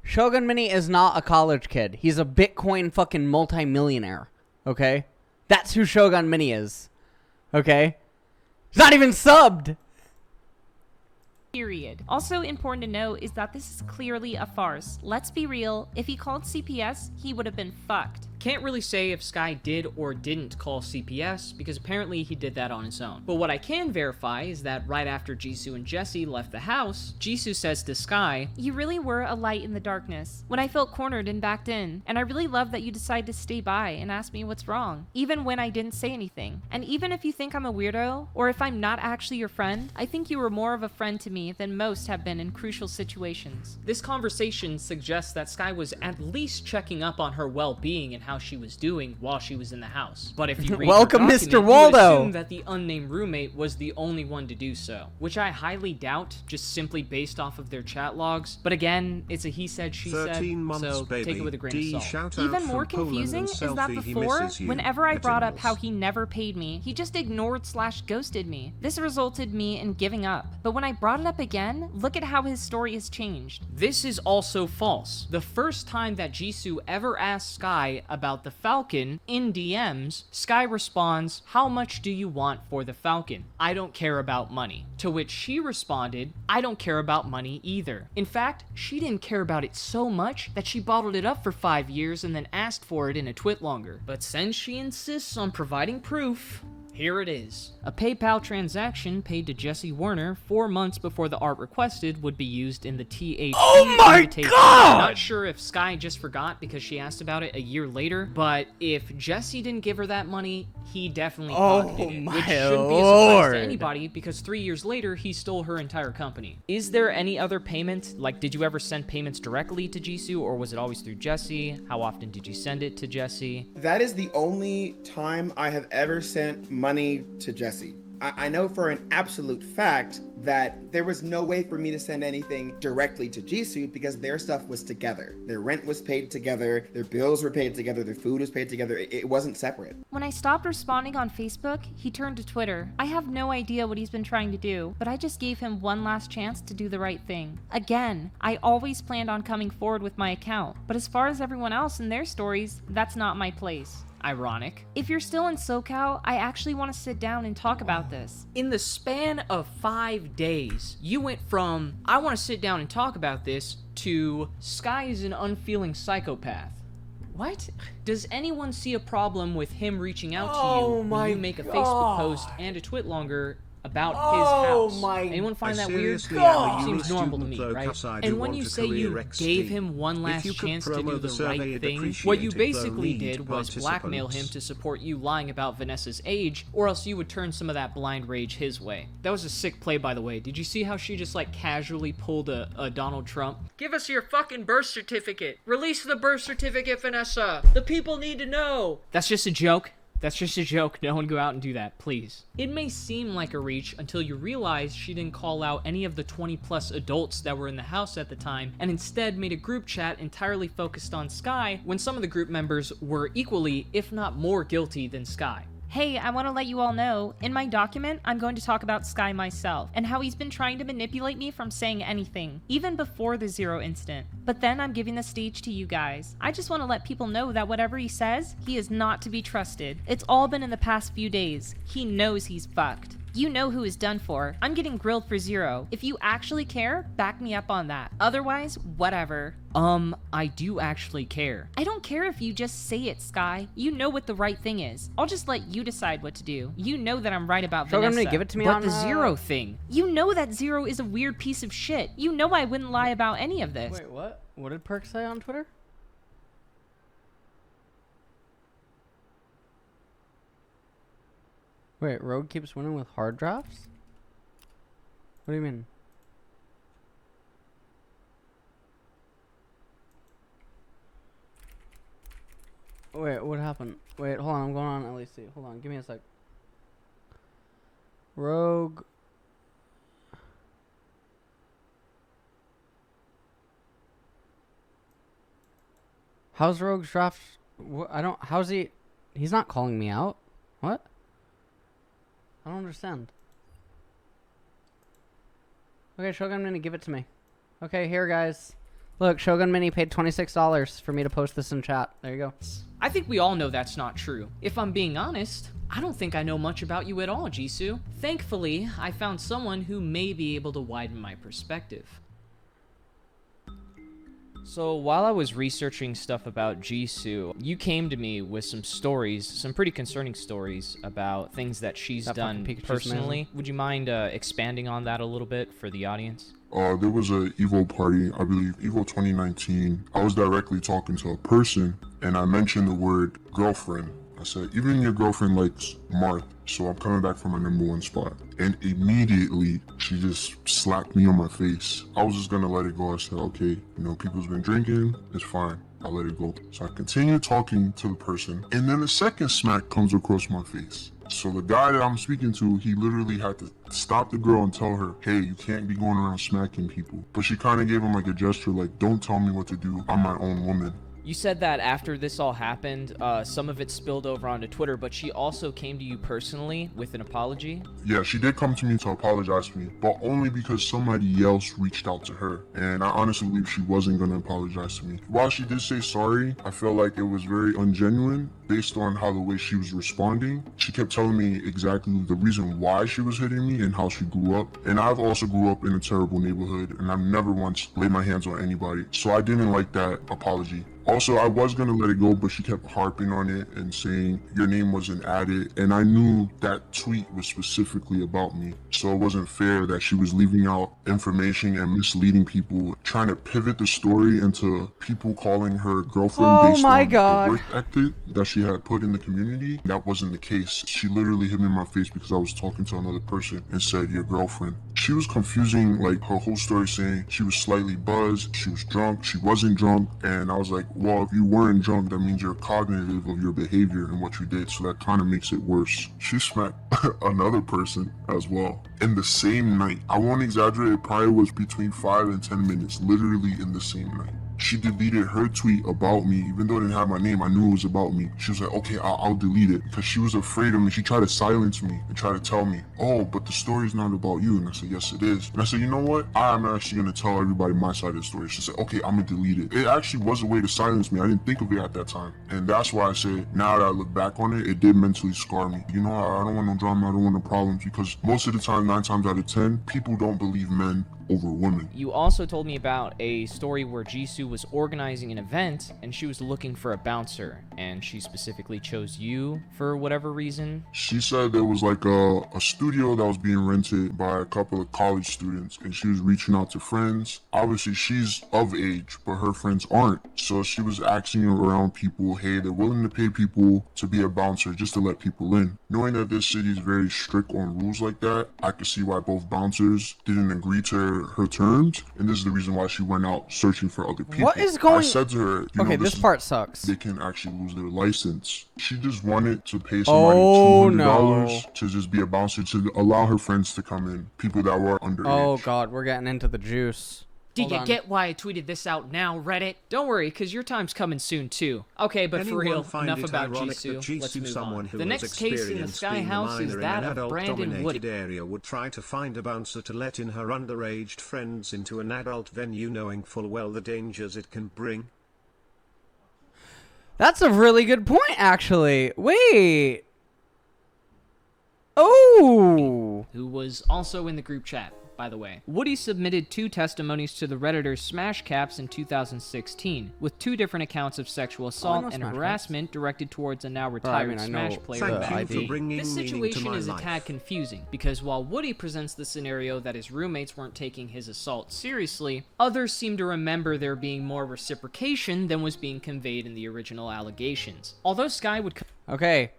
Shogun Mini is not a college kid. He's a Bitcoin fucking multimillionaire. Okay? That's who Shogun Mini is. Okay? He's not even subbed! Period. Also important to note is that this is clearly a farce. Let's be real, if he called CPS, he would have been fucked. Can't really say if Sky did or didn't call CPS, because apparently he did that on his own. But what I can verify is that right after Jisoo and Jesse left the house, Jisoo says to Sky, "You really were a light in the darkness, when I felt cornered and backed in, and I really love that you decided to stay by and ask me what's wrong, even when I didn't say anything. And even if you think I'm a weirdo, or if I'm not actually your friend, I think you were more of a friend to me than most have been in crucial situations." This conversation suggests that Sky was at least checking up on her well-being and how how she was doing while she was in the house. But if you read Welcome, her Mr. document, you would Waldo. assume that the unnamed roommate was the only one to do so, which I highly doubt, just simply based off of their chat logs. But again, it's a he said, she said, 13 months, so baby. take it with a grain D of salt. shout out Even more from Poland confusing and is that selfie, he before, misses you. whenever I brought up Eternals. how he never paid me, he just ignored/ghosted me. This resulted me in giving up. But when I brought it up again, look at how his story has changed. This is also false. The first time that Jisoo ever asked Sky about the Falcon in DMs, Sky responds, "How much do you want for the Falcon? I don't care about money." To which she responded, "I don't care about money either." In fact, she didn't care about it so much that she bottled it up for 5 years and then asked for it in a twit longer. But since she insists on providing proof, here it is. A PayPal transaction paid to Jesse Werner 4 months before the art requested would be used in the THC invitation. I'm not sure if Sky just forgot because she asked about it a year later, but if Jesse didn't give her that money, he definitely pocketed it, which shouldn't be a surprise to anybody because 3 years later, he stole her entire company. Is there any other payment? Like, did you ever send payments directly to Jisoo, or was it always through Jesse? How often did you send it to Jesse? That is the only time I have ever sent money to Jesse. I know for an absolute fact that there was no way for me to send anything directly to Jisoo because their stuff was together. Their rent was paid together, their bills were paid together, their food was paid together. It wasn't separate. When I stopped responding on Facebook, he turned to Twitter. I have no idea what he's been trying to do, but I just gave him one last chance to do the right thing. Again, I always planned on coming forward with my account, but as far as everyone else and their stories, that's not my place. Ironic. If you're still in SoCal, I actually want to sit down and talk about this. In the span of 5 days, you went from, "I want to sit down and talk about this," to "Sky is an unfeeling psychopath." What? Does anyone see a problem with him reaching out to you when you make a Facebook post and a twit longer about his house? Anyone find that weird? Seems normal to me, right? And when you say you gave him one last chance to do the right thing, what you basically did was blackmail him to support you lying about Vanessa's age, or else you would turn some of that blind rage his way. That was a sick play, by the way. Did you see how she just like casually pulled a Donald Trump? Give us your fucking birth certificate. Release the birth certificate, Vanessa. The people need to know. That's just a joke. That's just a joke. No one go out and do that, please. It may seem like a reach until you realize she didn't call out any of the 20+ adults that were in the house at the time, and instead made a group chat entirely focused on Sky when some of the group members were equally, if not more guilty than Sky. Hey, I want to let you all know, in my document, I'm going to talk about Sky myself, and how he's been trying to manipulate me from saying anything, even before the Zero incident. But then I'm giving the stage to you guys. I just want to let people know that whatever he says, he is not to be trusted. It's all been in the past few days. He knows he's fucked. You know who is done for. I'm getting grilled for Zero. If you actually care, back me up on that. Otherwise, whatever. I do actually care. I don't care if you just say it, Sky. You know what the right thing is. I'll just let you decide what to do. You know that I'm right about So I'm Vanessa. gonna give it to me But on the Zero thing. You know that Zero is a weird piece of shit. You know I wouldn't lie about any of this. Wait, what? What did Perk say on Twitter? Wait, Rogue keeps winning with hard drafts? What do you mean? Wait, what happened? Wait, hold on, I'm going on LEC. Hold on, give me a sec. Rogue. How's Rogue's draft? I don't. How's he? He's not calling me out. What? I don't understand. Okay, Shogun Mini, give it to me. Okay, here, guys. Look, Shogun Mini paid $26 for me to post this in chat. There you go. I think we all know that's not true. If I'm being honest, I don't think I know much about you at all, Jisoo. Thankfully, I found someone who may be able to widen my perspective. So while I was researching stuff about Jisoo, you came to me with some stories, some pretty concerning stories about things that she's done personally. Would you mind expanding on that a little bit for the audience? There was a Evo party, I believe Evo 2019. I was directly talking to a person and I mentioned the word girlfriend. I said, even your girlfriend likes Marth, so I'm coming back for my #1 spot. And immediately, she just slapped me on my face. I was just gonna let it go. I said, okay, you know, people's been drinking, it's fine. I let it go. So I continue talking to the person, and then a second smack comes across my face. So the guy that I'm speaking to, he literally had to stop the girl and tell her, hey, you can't be going around smacking people. But she kind of gave him like a gesture like, don't tell me what to do. I'm my own woman. You said that after this all happened, some of it spilled over onto Twitter, but she also came to you personally with an apology? Yeah, she did come to me to apologize to me, but only because somebody else reached out to her. And I honestly believe she wasn't going to apologize to me. While she did say sorry, I felt like it was very ungenuine based on how the way she was responding. She kept telling me exactly the reason why she was hitting me and how she grew up. And I've also grew up in a terrible neighborhood, and I've never once laid my hands on anybody. So I didn't like that apology. Also, I was going to let it go, but she kept harping on it and saying your name wasn't added. And I knew that tweet was specifically about me. So it wasn't fair that she was leaving out information and misleading people, trying to pivot the story into people calling her girlfriend based on the work ethic that she had put in the community. That wasn't the case. She literally hit me in my face because I was talking to another person and said, your girlfriend. She was confusing like her whole story, saying she was slightly buzzed, she was drunk, she wasn't drunk. And I was like, well, if you weren't drunk, that means you're cognitive of your behavior and what you did, so that kind of makes it worse. She smacked another person as well in the same night. I won't exaggerate, it probably was between 5 and 10 minutes, literally in the same night. She deleted her tweet about me, even though it didn't have my name. I knew it was about me. She was like, okay, I'll delete it, because she was afraid of me. She tried to silence me and try to tell me, oh, but the story's not about you. And I said, yes, it is. And I said, you know what? I'm actually going to tell everybody my side of the story. She said, okay, I'm going to delete it. It actually was a way to silence me. I didn't think of it at that time. And that's why I said, now that I look back on it, it did mentally scar me. You know, I don't want no drama. I don't want no problems, because most of the time, 9 times out of 10, people don't believe men over women. You also told me about a story where Jisoo was organizing an event and she was looking for a bouncer, and she specifically chose you for whatever reason. She said there was like a studio that was being rented by a couple of college students, and she was reaching out to friends. Obviously she's of age, but her friends aren't. So she was asking around people, hey, they're willing to pay people to be a bouncer just to let people in. Knowing that this city is very strict on rules like that, I could see why both bouncers didn't agree to her terms, and this is the reason why she went out searching for other people. What is going? I said to her, okay, this part sucks. They can actually lose their license. She just wanted to pay somebody $200 to just be a bouncer, to allow her friends to come in, people that were underage. Oh god, we're getting into the juice. Did you get why I tweeted this out now, Reddit? Don't worry, because your time's coming soon, too. Okay, but for real, enough about Jisoo. Let's move on. The next case in the Sky House is that of Brandon Woody. Area would try to find a bouncer to let in her underage friends into an adult venue, knowing full well the dangers it can bring. That's a really good point, actually. Wait. Oh. Who was also in the group chat, by the way. Woody submitted 2 testimonies to the Redditor Smash Caps in 2016, with 2 different accounts of sexual assault and harassment directed towards a now retired Smash player. This situation is a tad confusing, because while Woody presents the scenario that his roommates weren't taking his assault seriously, others seem to remember there being more reciprocation than was being conveyed in the original allegations. Although Sky would... Okay.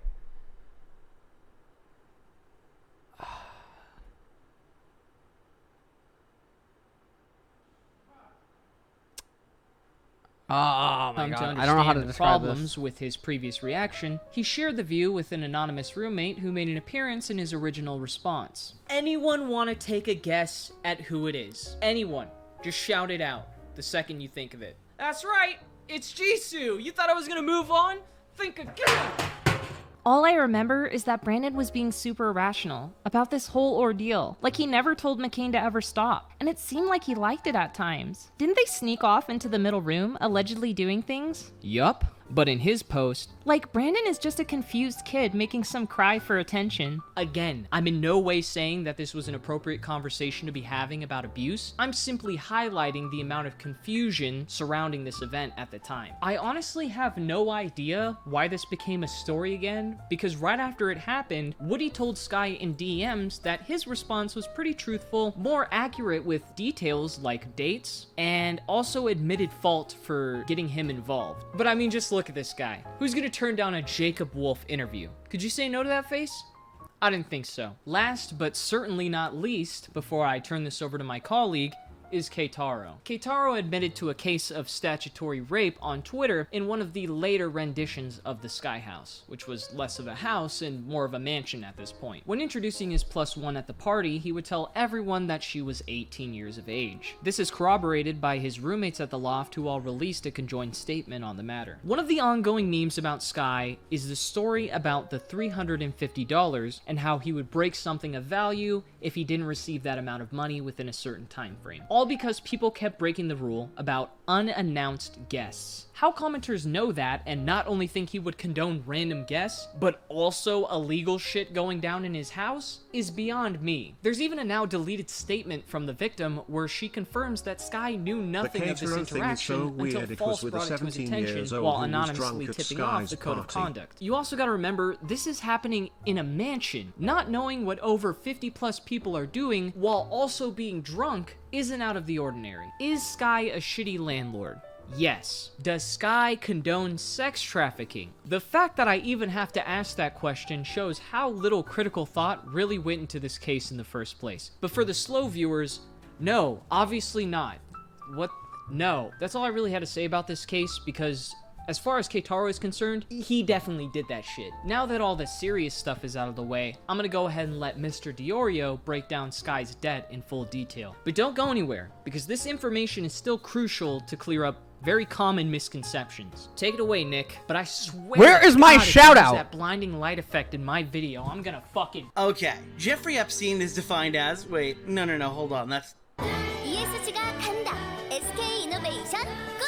Oh my god, I don't know how to describe problems with his previous reaction, he shared the view with an anonymous roommate who made an appearance in his original response. Anyone want to take a guess at who it is? Anyone. Just shout it out the second you think of it. That's right, it's Jisoo! You thought I was gonna move on? Think again! All I remember is that Brandon was being super irrational about this whole ordeal. Like he never told McCain to ever stop. And it seemed like he liked it at times. Didn't they sneak off into the middle room, allegedly doing things? Yup. But in his post, like, Brandon is just a confused kid making some cry for attention. Again, I'm in no way saying that this was an appropriate conversation to be having about abuse. I'm simply highlighting the amount of confusion surrounding this event at the time. I honestly have no idea why this became a story again, because right after it happened, Woody told Sky in DMs that his response was pretty truthful, more accurate with details like dates, and also admitted fault for getting him involved. But I mean, just look at this guy. Who's gonna turn down a Jacob Wolf interview? Could you say no to that face? I didn't think so. Last but certainly not least, before I turn this over to my colleague, is Keitaro. Keitaro admitted to a case of statutory rape on Twitter in one of the later renditions of the Sky House, which was less of a house and more of a mansion at this point. When introducing his plus one at the party, he would tell everyone that she was 18 years of age. This is corroborated by his roommates at the loft, who all released a conjoined statement on the matter. One of the ongoing memes about Sky is the story about the $350 and how he would break something of value if he didn't receive that amount of money within a certain time frame. All because people kept breaking the rule about unannounced guests. How commenters know that and not only think he would condone random guests, but also illegal shit going down in his house is beyond me. There's even a now deleted statement from the victim where she confirms that Sky knew nothing of this interaction until False brought it to his attention while anonymously tipping off the code of conduct. You also gotta remember, this is happening in a mansion. Not knowing what over 50 plus people are doing while also being drunk isn't out of the ordinary. Is Sky a shitty landlord? Yes. Does Sky condone sex trafficking? The fact that I even have to ask that question shows how little critical thought really went into this case in the first place. But for the slow viewers, no, obviously not. What? No. That's all I really had to say about this case, because as far as Keitaro is concerned, he definitely did that shit. Now that all the serious stuff is out of the way, I'm gonna go ahead and let Mr. Diorio break down Sky's debt in full detail. But don't go anywhere, because this information is still crucial to clear up very common misconceptions. Take it away, Nick. But I swear, where is my shout out? That blinding light effect in my video, I'm gonna fucking... Okay, Jeffrey Epstein is defined as... Wait, no, hold on, that's... ESG가 간다. SK 이노베이션 고!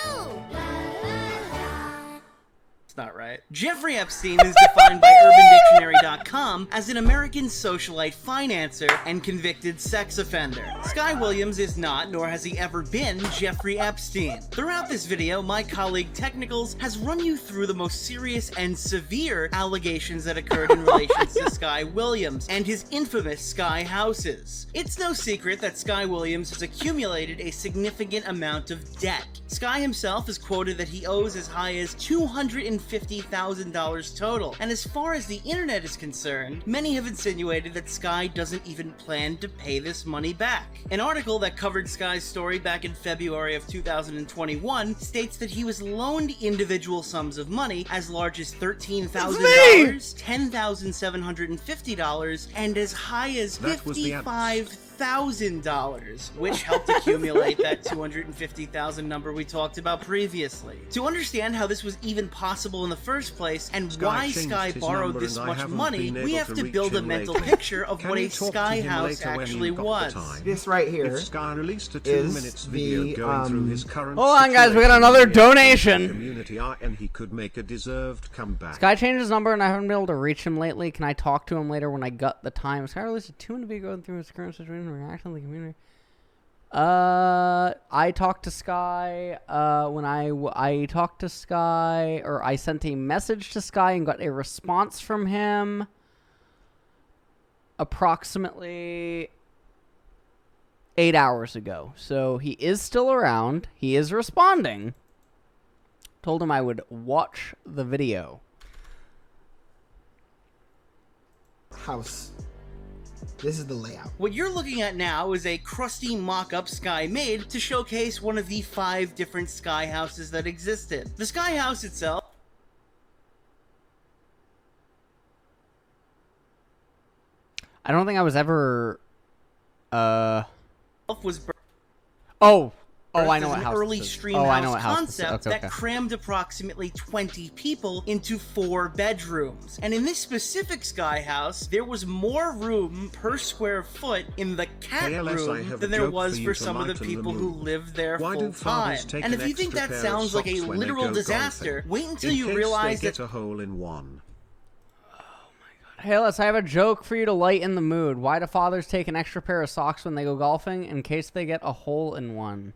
Not right. Jeffrey Epstein is defined by UrbanDictionary.com as an American socialite financer and convicted sex offender. Sky Williams is not, nor has he ever been, Jeffrey Epstein. Throughout this video, my colleague Technicals has run you through the most serious and severe allegations that occurred in relation to Sky Williams and his infamous Sky houses. It's no secret that Sky Williams has accumulated a significant amount of debt. Sky himself is quoted that he owes as high as $250,000 total, and as far as the internet is concerned, many have insinuated that Sky doesn't even plan to pay this money back. An article that covered Sky's story back in February of 2021 states that he was loaned individual sums of money as large as $13,000, $10,750, and as high as $55,000, which helped accumulate that $250,000 number we talked about previously. To understand how this was even possible in the first place and why Sky borrowed this much money, we have to build a mental picture of what a Sky house actually was. This right here is Sky released a 2 minutes video going through his current hold on, guys, we got another donation. Community, and he could make a deserved comeback. Sky changed his number and I haven't been able to reach him lately. Can I talk to him later when I got the time? Sky released a 2-minute video going through his current situation and reaction to the community. I talked to Sky when I talked to Sky, or I sent a message to Sky and got a response from him approximately 8 hours ago. So he is still around. He is responding. Told him I would watch the video. House. This is the layout. What you're looking at now is a crusty mock-up Sky made to showcase one of the 5 different Sky houses that existed. The Sky house itself I don't think I was ever was I know what house early this is. stream I know house what house concept this is. Okay. that crammed approximately 20 people into 4 bedrooms. And in this specific Sky house, there was more room per square foot in the cat room than there was for some of the people who lived there full time. And if you think that sounds like a literal disaster, wait until you realize that a hole in one. Hey, I have a joke for you to lighten the mood. Why do fathers take an extra pair of socks when they go golfing? In case they get a hole in one.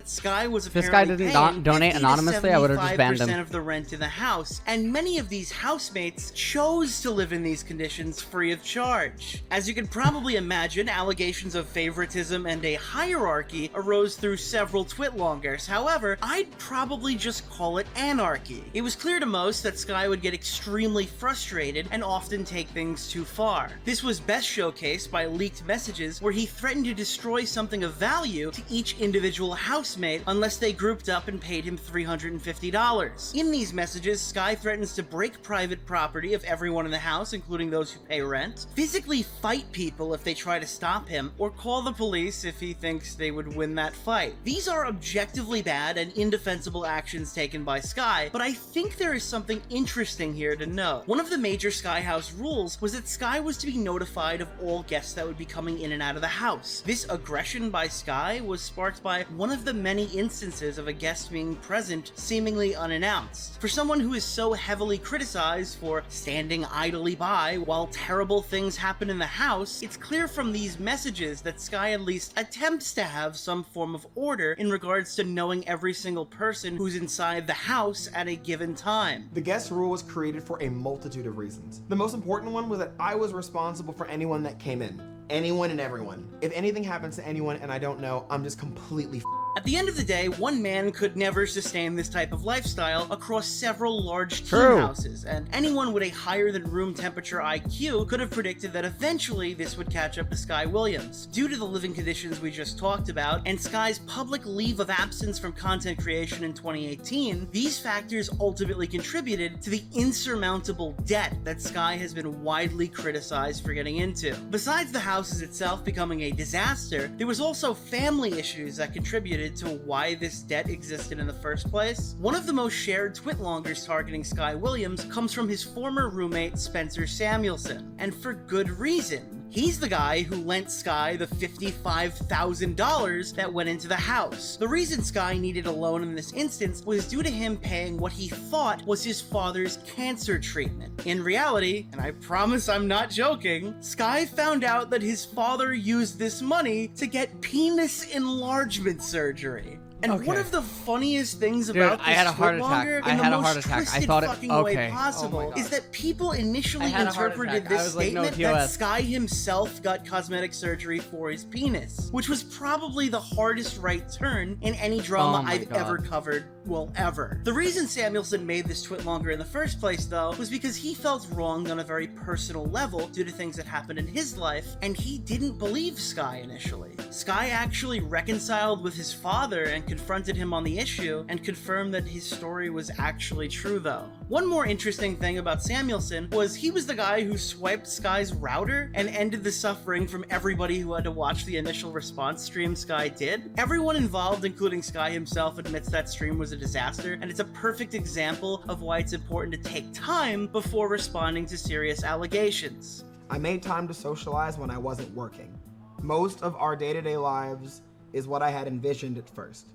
Sky was If this guy apparently didn't paying donate 50 to anonymously, I would have just banned 75% him. of the rent in the house, and many of these housemates chose to live in these conditions free of charge. As you can probably imagine, allegations of favoritism and a hierarchy arose through several Twitlongers. However, I'd probably just call it anarchy. It was clear to most that Sky would get extremely frustrated and often take things too far. This was best showcased by leaked messages where he threatened to destroy something of value to each individual housemate unless they grouped up and paid him $350. In these messages, Sky threatens to break private property of everyone in the house, including those who pay rent, physically fight people if they try to stop him, or call the police if he thinks they would win that fight. These are objectively bad and indefensible actions taken by Sky, but I think there is something interesting here to note. One of the major Sky House rules was that Sky was to be notified of all guests that would be coming in and out of the house. This aggression by Sky was sparked by one of the many instances of a guest being present seemingly unannounced. For someone who is so heavily criticized for standing idly by while terrible things happen in the house, it's clear from these messages that Sky at least attempts to have some form of order in regards to knowing every single person who's inside the house at a given time. The guest rule was created for a multitude of reasons. The most important one was that I was responsible for anyone that came in. Anyone and everyone. If anything happens to anyone and I don't know, I'm just completely At the end of the day, one man could never sustain this type of lifestyle across several large team True. houses, and anyone with a higher than room temperature IQ could have predicted that eventually this would catch up to Sky Williams. Due to the living conditions we just talked about, and Sky's public leave of absence from content creation in 2018, these factors ultimately contributed to the insurmountable debt that Sky has been widely criticized for getting into. Besides the houses itself becoming a disaster, there was also family issues that contributed to why this debt existed in the first place. One of the most shared Twitlongers targeting Sky Williams comes from his former roommate Spencer Samuelson, and for good reason. He's the guy who lent Sky the $55,000 that went into the house. The reason Sky needed a loan in this instance was due to him paying what he thought was his father's cancer treatment. In reality, and I promise I'm not joking, Sky found out that his father used this money to get penis enlargement surgery. And Okay. one of the funniest things Dude, about this I had a heart Twitlonger attack. I in the had a most heart attack. I twisted thought it- fucking okay. way Oh my possible God. is that people initially I had a heart interpreted attack. I this was like, no, statement that TOS. Sky himself got cosmetic surgery for his penis, which was probably the hardest right turn in any drama Oh my I've God. ever covered, well, ever. The reason Samuelson made this Twitlonger in the first place, though, was because he felt wronged on a very personal level due to things that happened in his life, and he didn't believe Sky initially. Sky actually reconciled with his father and confronted him on the issue, and confirmed that his story was actually true, though. One more interesting thing about Samuelson was he was the guy who swiped Sky's router and ended the suffering from everybody who had to watch the initial response stream Sky did. Everyone involved, including Sky himself, admits that stream was a disaster, and it's a perfect example of why it's important to take time before responding to serious allegations. I made time to socialize when I wasn't working. Most of our day-to-day lives is what I had envisioned at first.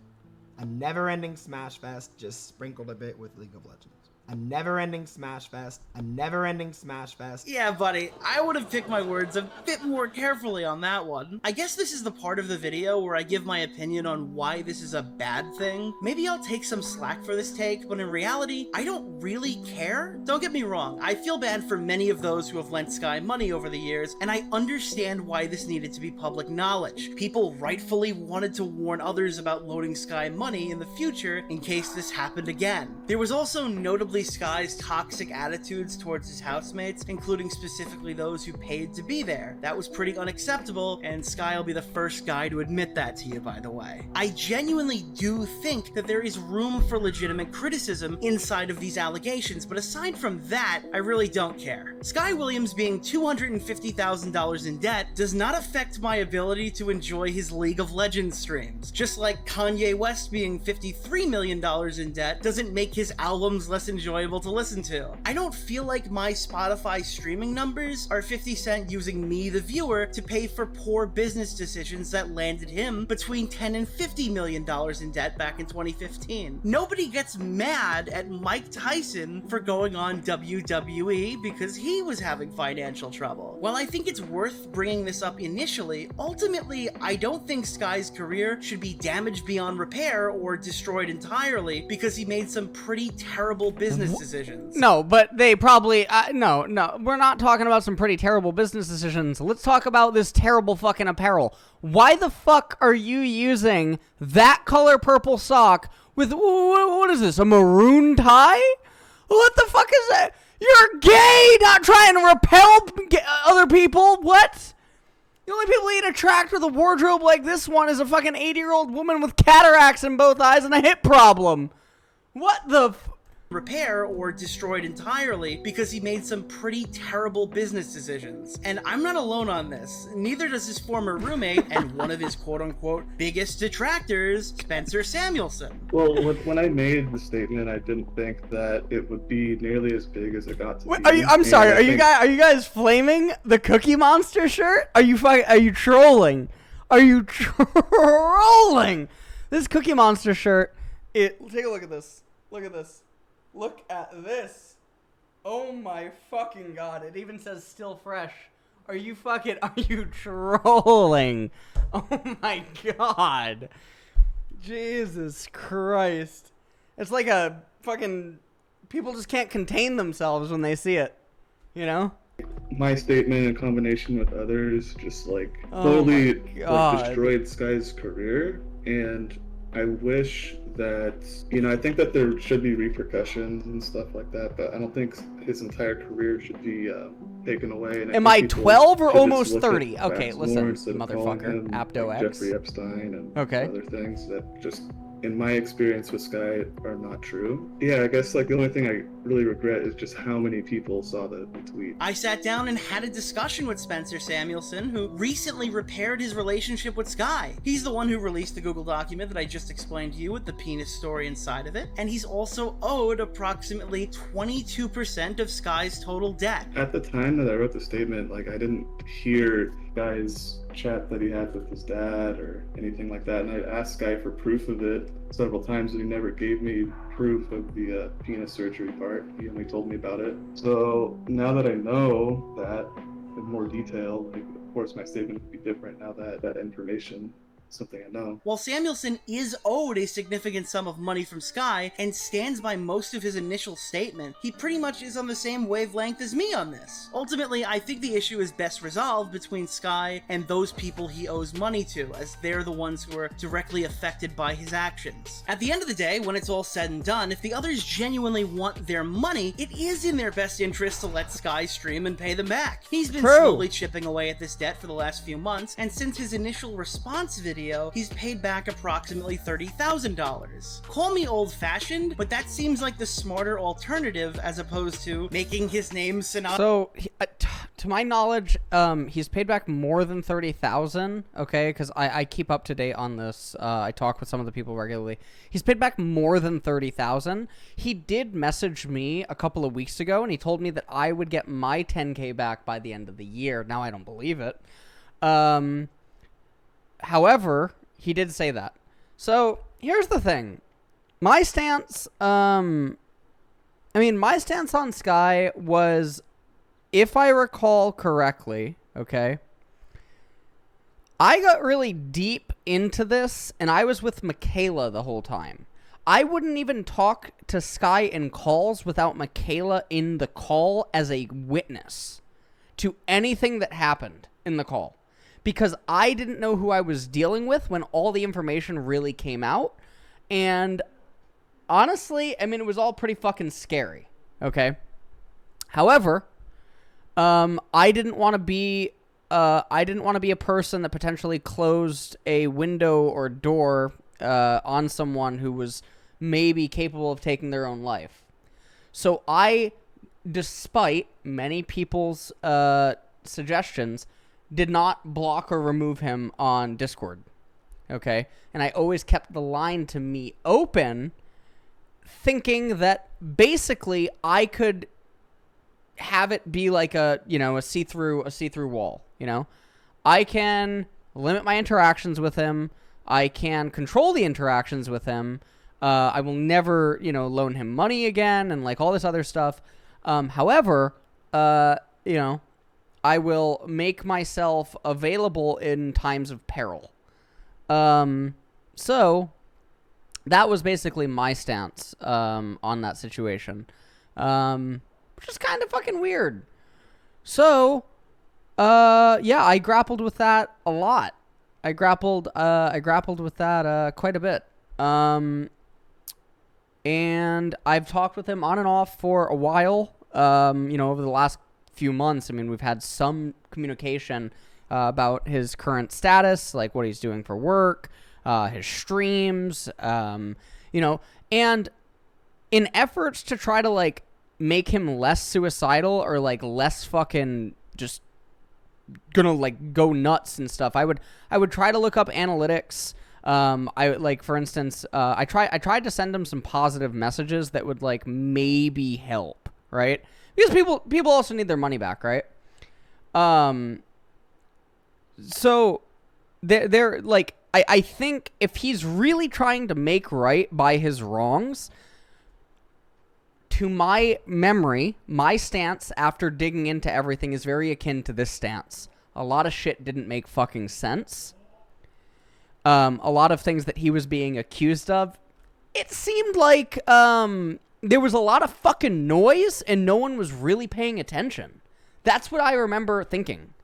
A never-ending Smash Fest, just sprinkled a bit with League of Legends. A never-ending Smash Fest, a never-ending Smash Fest. Yeah, buddy, I would have picked my words a bit more carefully on that one. I guess this is the part of the video where I give my opinion on why this is a bad thing. Maybe I'll take some slack for this take, but in reality, I don't really care. Don't get me wrong, I feel bad for many of those who have lent Sky money over the years, and I understand why this needed to be public knowledge. People rightfully wanted to warn others about loaning Sky money in the future in case this happened again. There was also notably Sky's toxic attitudes towards his housemates, including specifically those who paid to be there. That was pretty unacceptable, and Sky will be the first guy to admit that to you, by the way. I genuinely do think that there is room for legitimate criticism inside of these allegations, but aside from that, I really don't care. Sky Williams being $250,000 in debt does not affect my ability to enjoy his League of Legends streams. Just like Kanye West being $53 million in debt doesn't make his albums less enjoyable enjoyable to listen to. I don't feel like my Spotify streaming numbers are 50 Cent using me, the viewer, to pay for poor business decisions that landed him between $10 and $50 million in debt back in 2015. Nobody gets mad at Mike Tyson for going on WWE because he was having financial trouble. While I think it's worth bringing this up initially, ultimately, I don't think Sky's career should be damaged beyond repair or destroyed entirely because he made some pretty terrible business decisions. No, but they probably no, we're not talking about some pretty terrible business decisions. Let's talk about this terrible fucking apparel. Why the fuck are you using that color purple sock with, what is this, a maroon tie? What the fuck is that? You're gay, not trying to repel other people. What? The only people he'd attract with a wardrobe like this one is a fucking 80-year-old woman with cataracts in both eyes and a hip problem. What the repair or destroyed entirely because he made some pretty terrible business decisions. And I'm not alone on this. Neither does his former roommate and one of his quote-unquote biggest detractors, Spencer Samuelson. Well, when I made the statement, I didn't think that it would be nearly as big as it got to be. I'm sorry, are you guys flaming the Cookie Monster shirt? Are you trolling? Are you trolling? This Cookie Monster shirt, take a look at this. Look at this. Look at this. Oh my fucking god. It even says still fresh. Are you trolling? Oh my god. Jesus Christ. It's like a fucking, people just can't contain themselves when they see it. You know? My statement in combination with others just totally destroyed Sky's career, and I wish that, I think that there should be repercussions and stuff like that, but I don't think his entire career should be taken away. And am I 12 or almost 30? Okay, listen, motherfucker. Apto X. Jeffrey Epstein and other things that just, in my experience with Sky, are not true. Yeah, I guess the only thing I really regret is just how many people saw the tweet. I sat down and had a discussion with Spencer Samuelson, who recently repaired his relationship with Sky. He's the one who released the Google document that I just explained to you with the penis story inside of it, and he's also owed approximately 22% of Sky's total debt. At the time that I wrote the statement, I didn't hear Sky's chat that he had with his dad or anything like that, and I asked Sky for proof of it several times, and he never gave me proof of the penis surgery part. He only told me about it. So now that I know that in more detail, of course my statement would be different now that that information something I know. While Samuelson is owed a significant sum of money from Sky and stands by most of his initial statement, he pretty much is on the same wavelength as me on this. Ultimately, I think the issue is best resolved between Sky and those people he owes money to, as they're the ones who are directly affected by his actions. At the end of the day, when it's all said and done, if the others genuinely want their money, it is in their best interest to let Sky stream and pay them back. He's been slowly chipping away at this debt for the last few months, and since his initial response video, he's paid back approximately $30,000. Call me old-fashioned, but that seems like the smarter alternative as opposed to making his name synonymous. So, to my knowledge, he's paid back more than $30,000. Okay, because I keep up to date on this. I talk with some of the people regularly. He's paid back more than $30,000. He did message me a couple of weeks ago, and he told me that I would get my $10K back by the end of the year. Now I don't believe it. However, he did say that. So, here's the thing. My stance, my stance on Sky was, if I recall correctly, okay, I got really deep into this, and I was with Michaela the whole time. I wouldn't even talk to Sky in calls without Michaela in the call as a witness to anything that happened in the call. Because I didn't know who I was dealing with when all the information really came out. And honestly, it was all pretty fucking scary. Okay? However, I didn't want to be a person that potentially closed a window or door on someone who was maybe capable of taking their own life. So I, despite many people's suggestions, did not block or remove him on Discord, okay? And I always kept the line to me open thinking that basically I could have it be like a see-through wall, I can limit my interactions with him. I can control the interactions with him. I will never, loan him money again and like all this other stuff. However, I will make myself available in times of peril. So that was basically my stance on that situation, which is kind of fucking weird. So, yeah, I grappled with that a lot. I grappled with that quite a bit. And I've talked with him on and off for a while. Over the last few months. I mean, we've had some communication about his current status, like what he's doing for work, his streams, and in efforts to try to like make him less suicidal or like less fucking just gonna like go nuts and stuff, I would try to look up analytics. For instance, I tried to send him some positive messages that would like maybe help, right? Because people also need their money back, right? So they're like, I think if he's really trying to make right by his wrongs, to my memory, my stance after digging into everything is very akin to this stance. A lot of shit didn't make fucking sense. A lot of things that he was being accused of, it seemed like there was a lot of fucking noise and no one was really paying attention. That's what I remember thinking.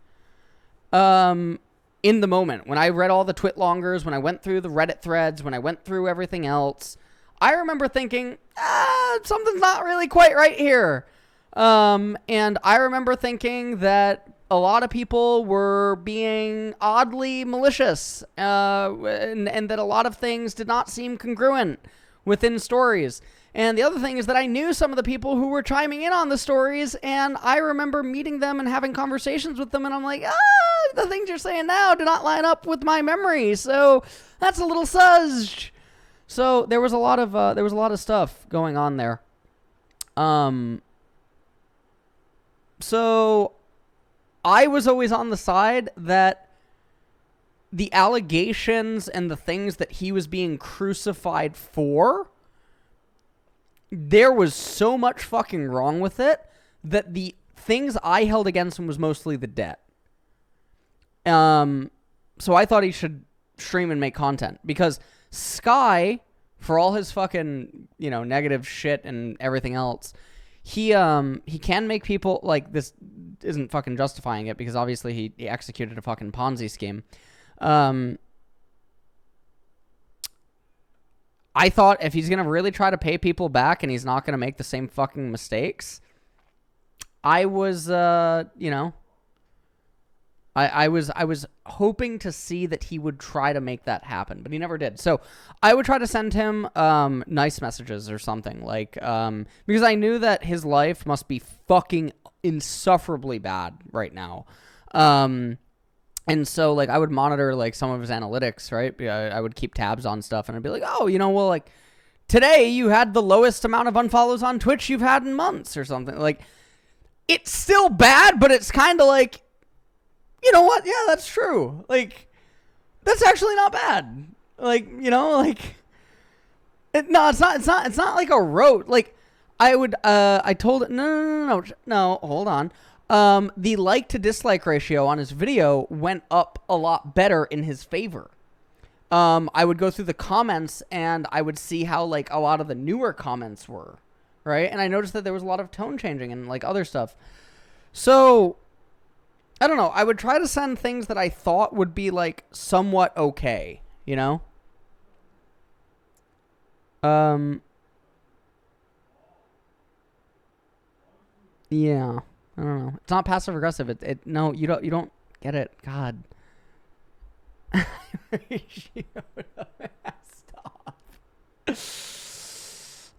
In the moment, when I read all the Twitlongers, when I went through the Reddit threads, when I went through everything else, I remember thinking, something's not really quite right here. And I remember thinking that a lot of people were being oddly malicious, and that a lot of things did not seem congruent within stories. And the other thing is that I knew some of the people who were chiming in on the stories, and I remember meeting them and having conversations with them, and I'm like, the things you're saying now do not line up with my memory, so that's a little suzzed. So there was a lot of stuff going on there. So I was always on the side that the allegations and the things that he was being crucified for, there was so much fucking wrong with it that the things I held against him was mostly the debt. So I thought he should stream and make content, because Sky, for all his fucking, negative shit and everything else, he can make people, like, this isn't fucking justifying it, because obviously he executed a fucking Ponzi scheme. I thought if he's going to really try to pay people back and he's not going to make the same fucking mistakes, I was, I was hoping to see that he would try to make that happen, but he never did. So I would try to send him nice messages or something, like, because I knew that his life must be fucking insufferably bad right now. And so, like, I would monitor, like, some of his analytics, right? I would keep tabs on stuff, and I'd be like, oh, well, like, today you had the lowest amount of unfollows on Twitch you've had in months or something. Like, it's still bad, but it's kind of like, you know what? Yeah, that's true. Like, that's actually not bad. Like, like, no, it's not like a rote. Like, I told it, no, hold on. The like to dislike ratio on his video went up a lot better in his favor. I would go through the comments and I would see how, like, a lot of the newer comments were, right? And I noticed that there was a lot of tone changing and, like, other stuff. So, I don't know. I would try to send things that I thought would be, like, somewhat okay, Yeah, I don't know. It's not passive aggressive. No, you don't get it. God. Stop.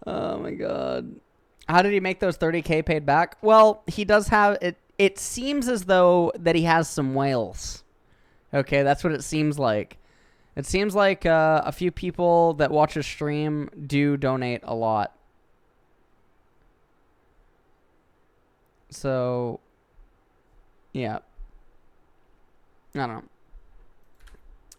Oh my God. How did he make those 30K paid back? Well, he does have it. It seems as though that he has some whales. Okay, that's what it seems like. It seems like a few people that watch a stream do donate a lot. So, yeah. I don't know.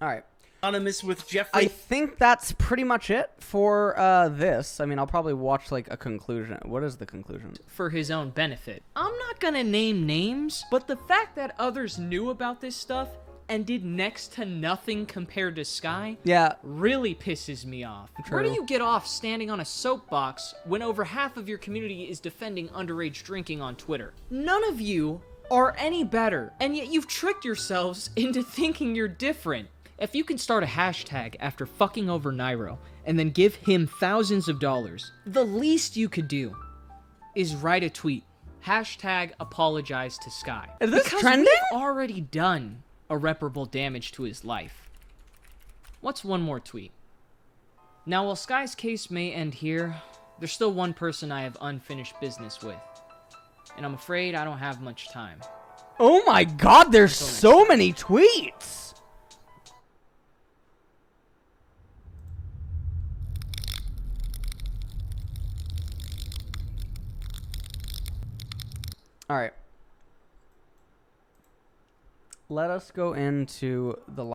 All right. Anonymous with Jeffrey. I think that's pretty much it for this. I mean, I'll probably watch like a conclusion. What is the conclusion? For his own benefit. I'm not gonna name names, but the fact that others knew about this stuff and did next to nothing compared to Sky really pisses me off. True. Where do you get off standing on a soapbox when over half of your community is defending underage drinking on Twitter? None of you are any better, and yet you've tricked yourselves into thinking you're different. If you can start a hashtag after fucking over Nairo and then give him thousands of dollars, the least you could do is write a tweet. Hashtag apologize to Sky. Is this because trending? we've already done irreparable damage to his life. What's one more tweet? Now, while Sky's case may end here, there's still one person I have unfinished business with. And I'm afraid I don't have much time. Oh my god, there's so many tweets! All right. Let us go into the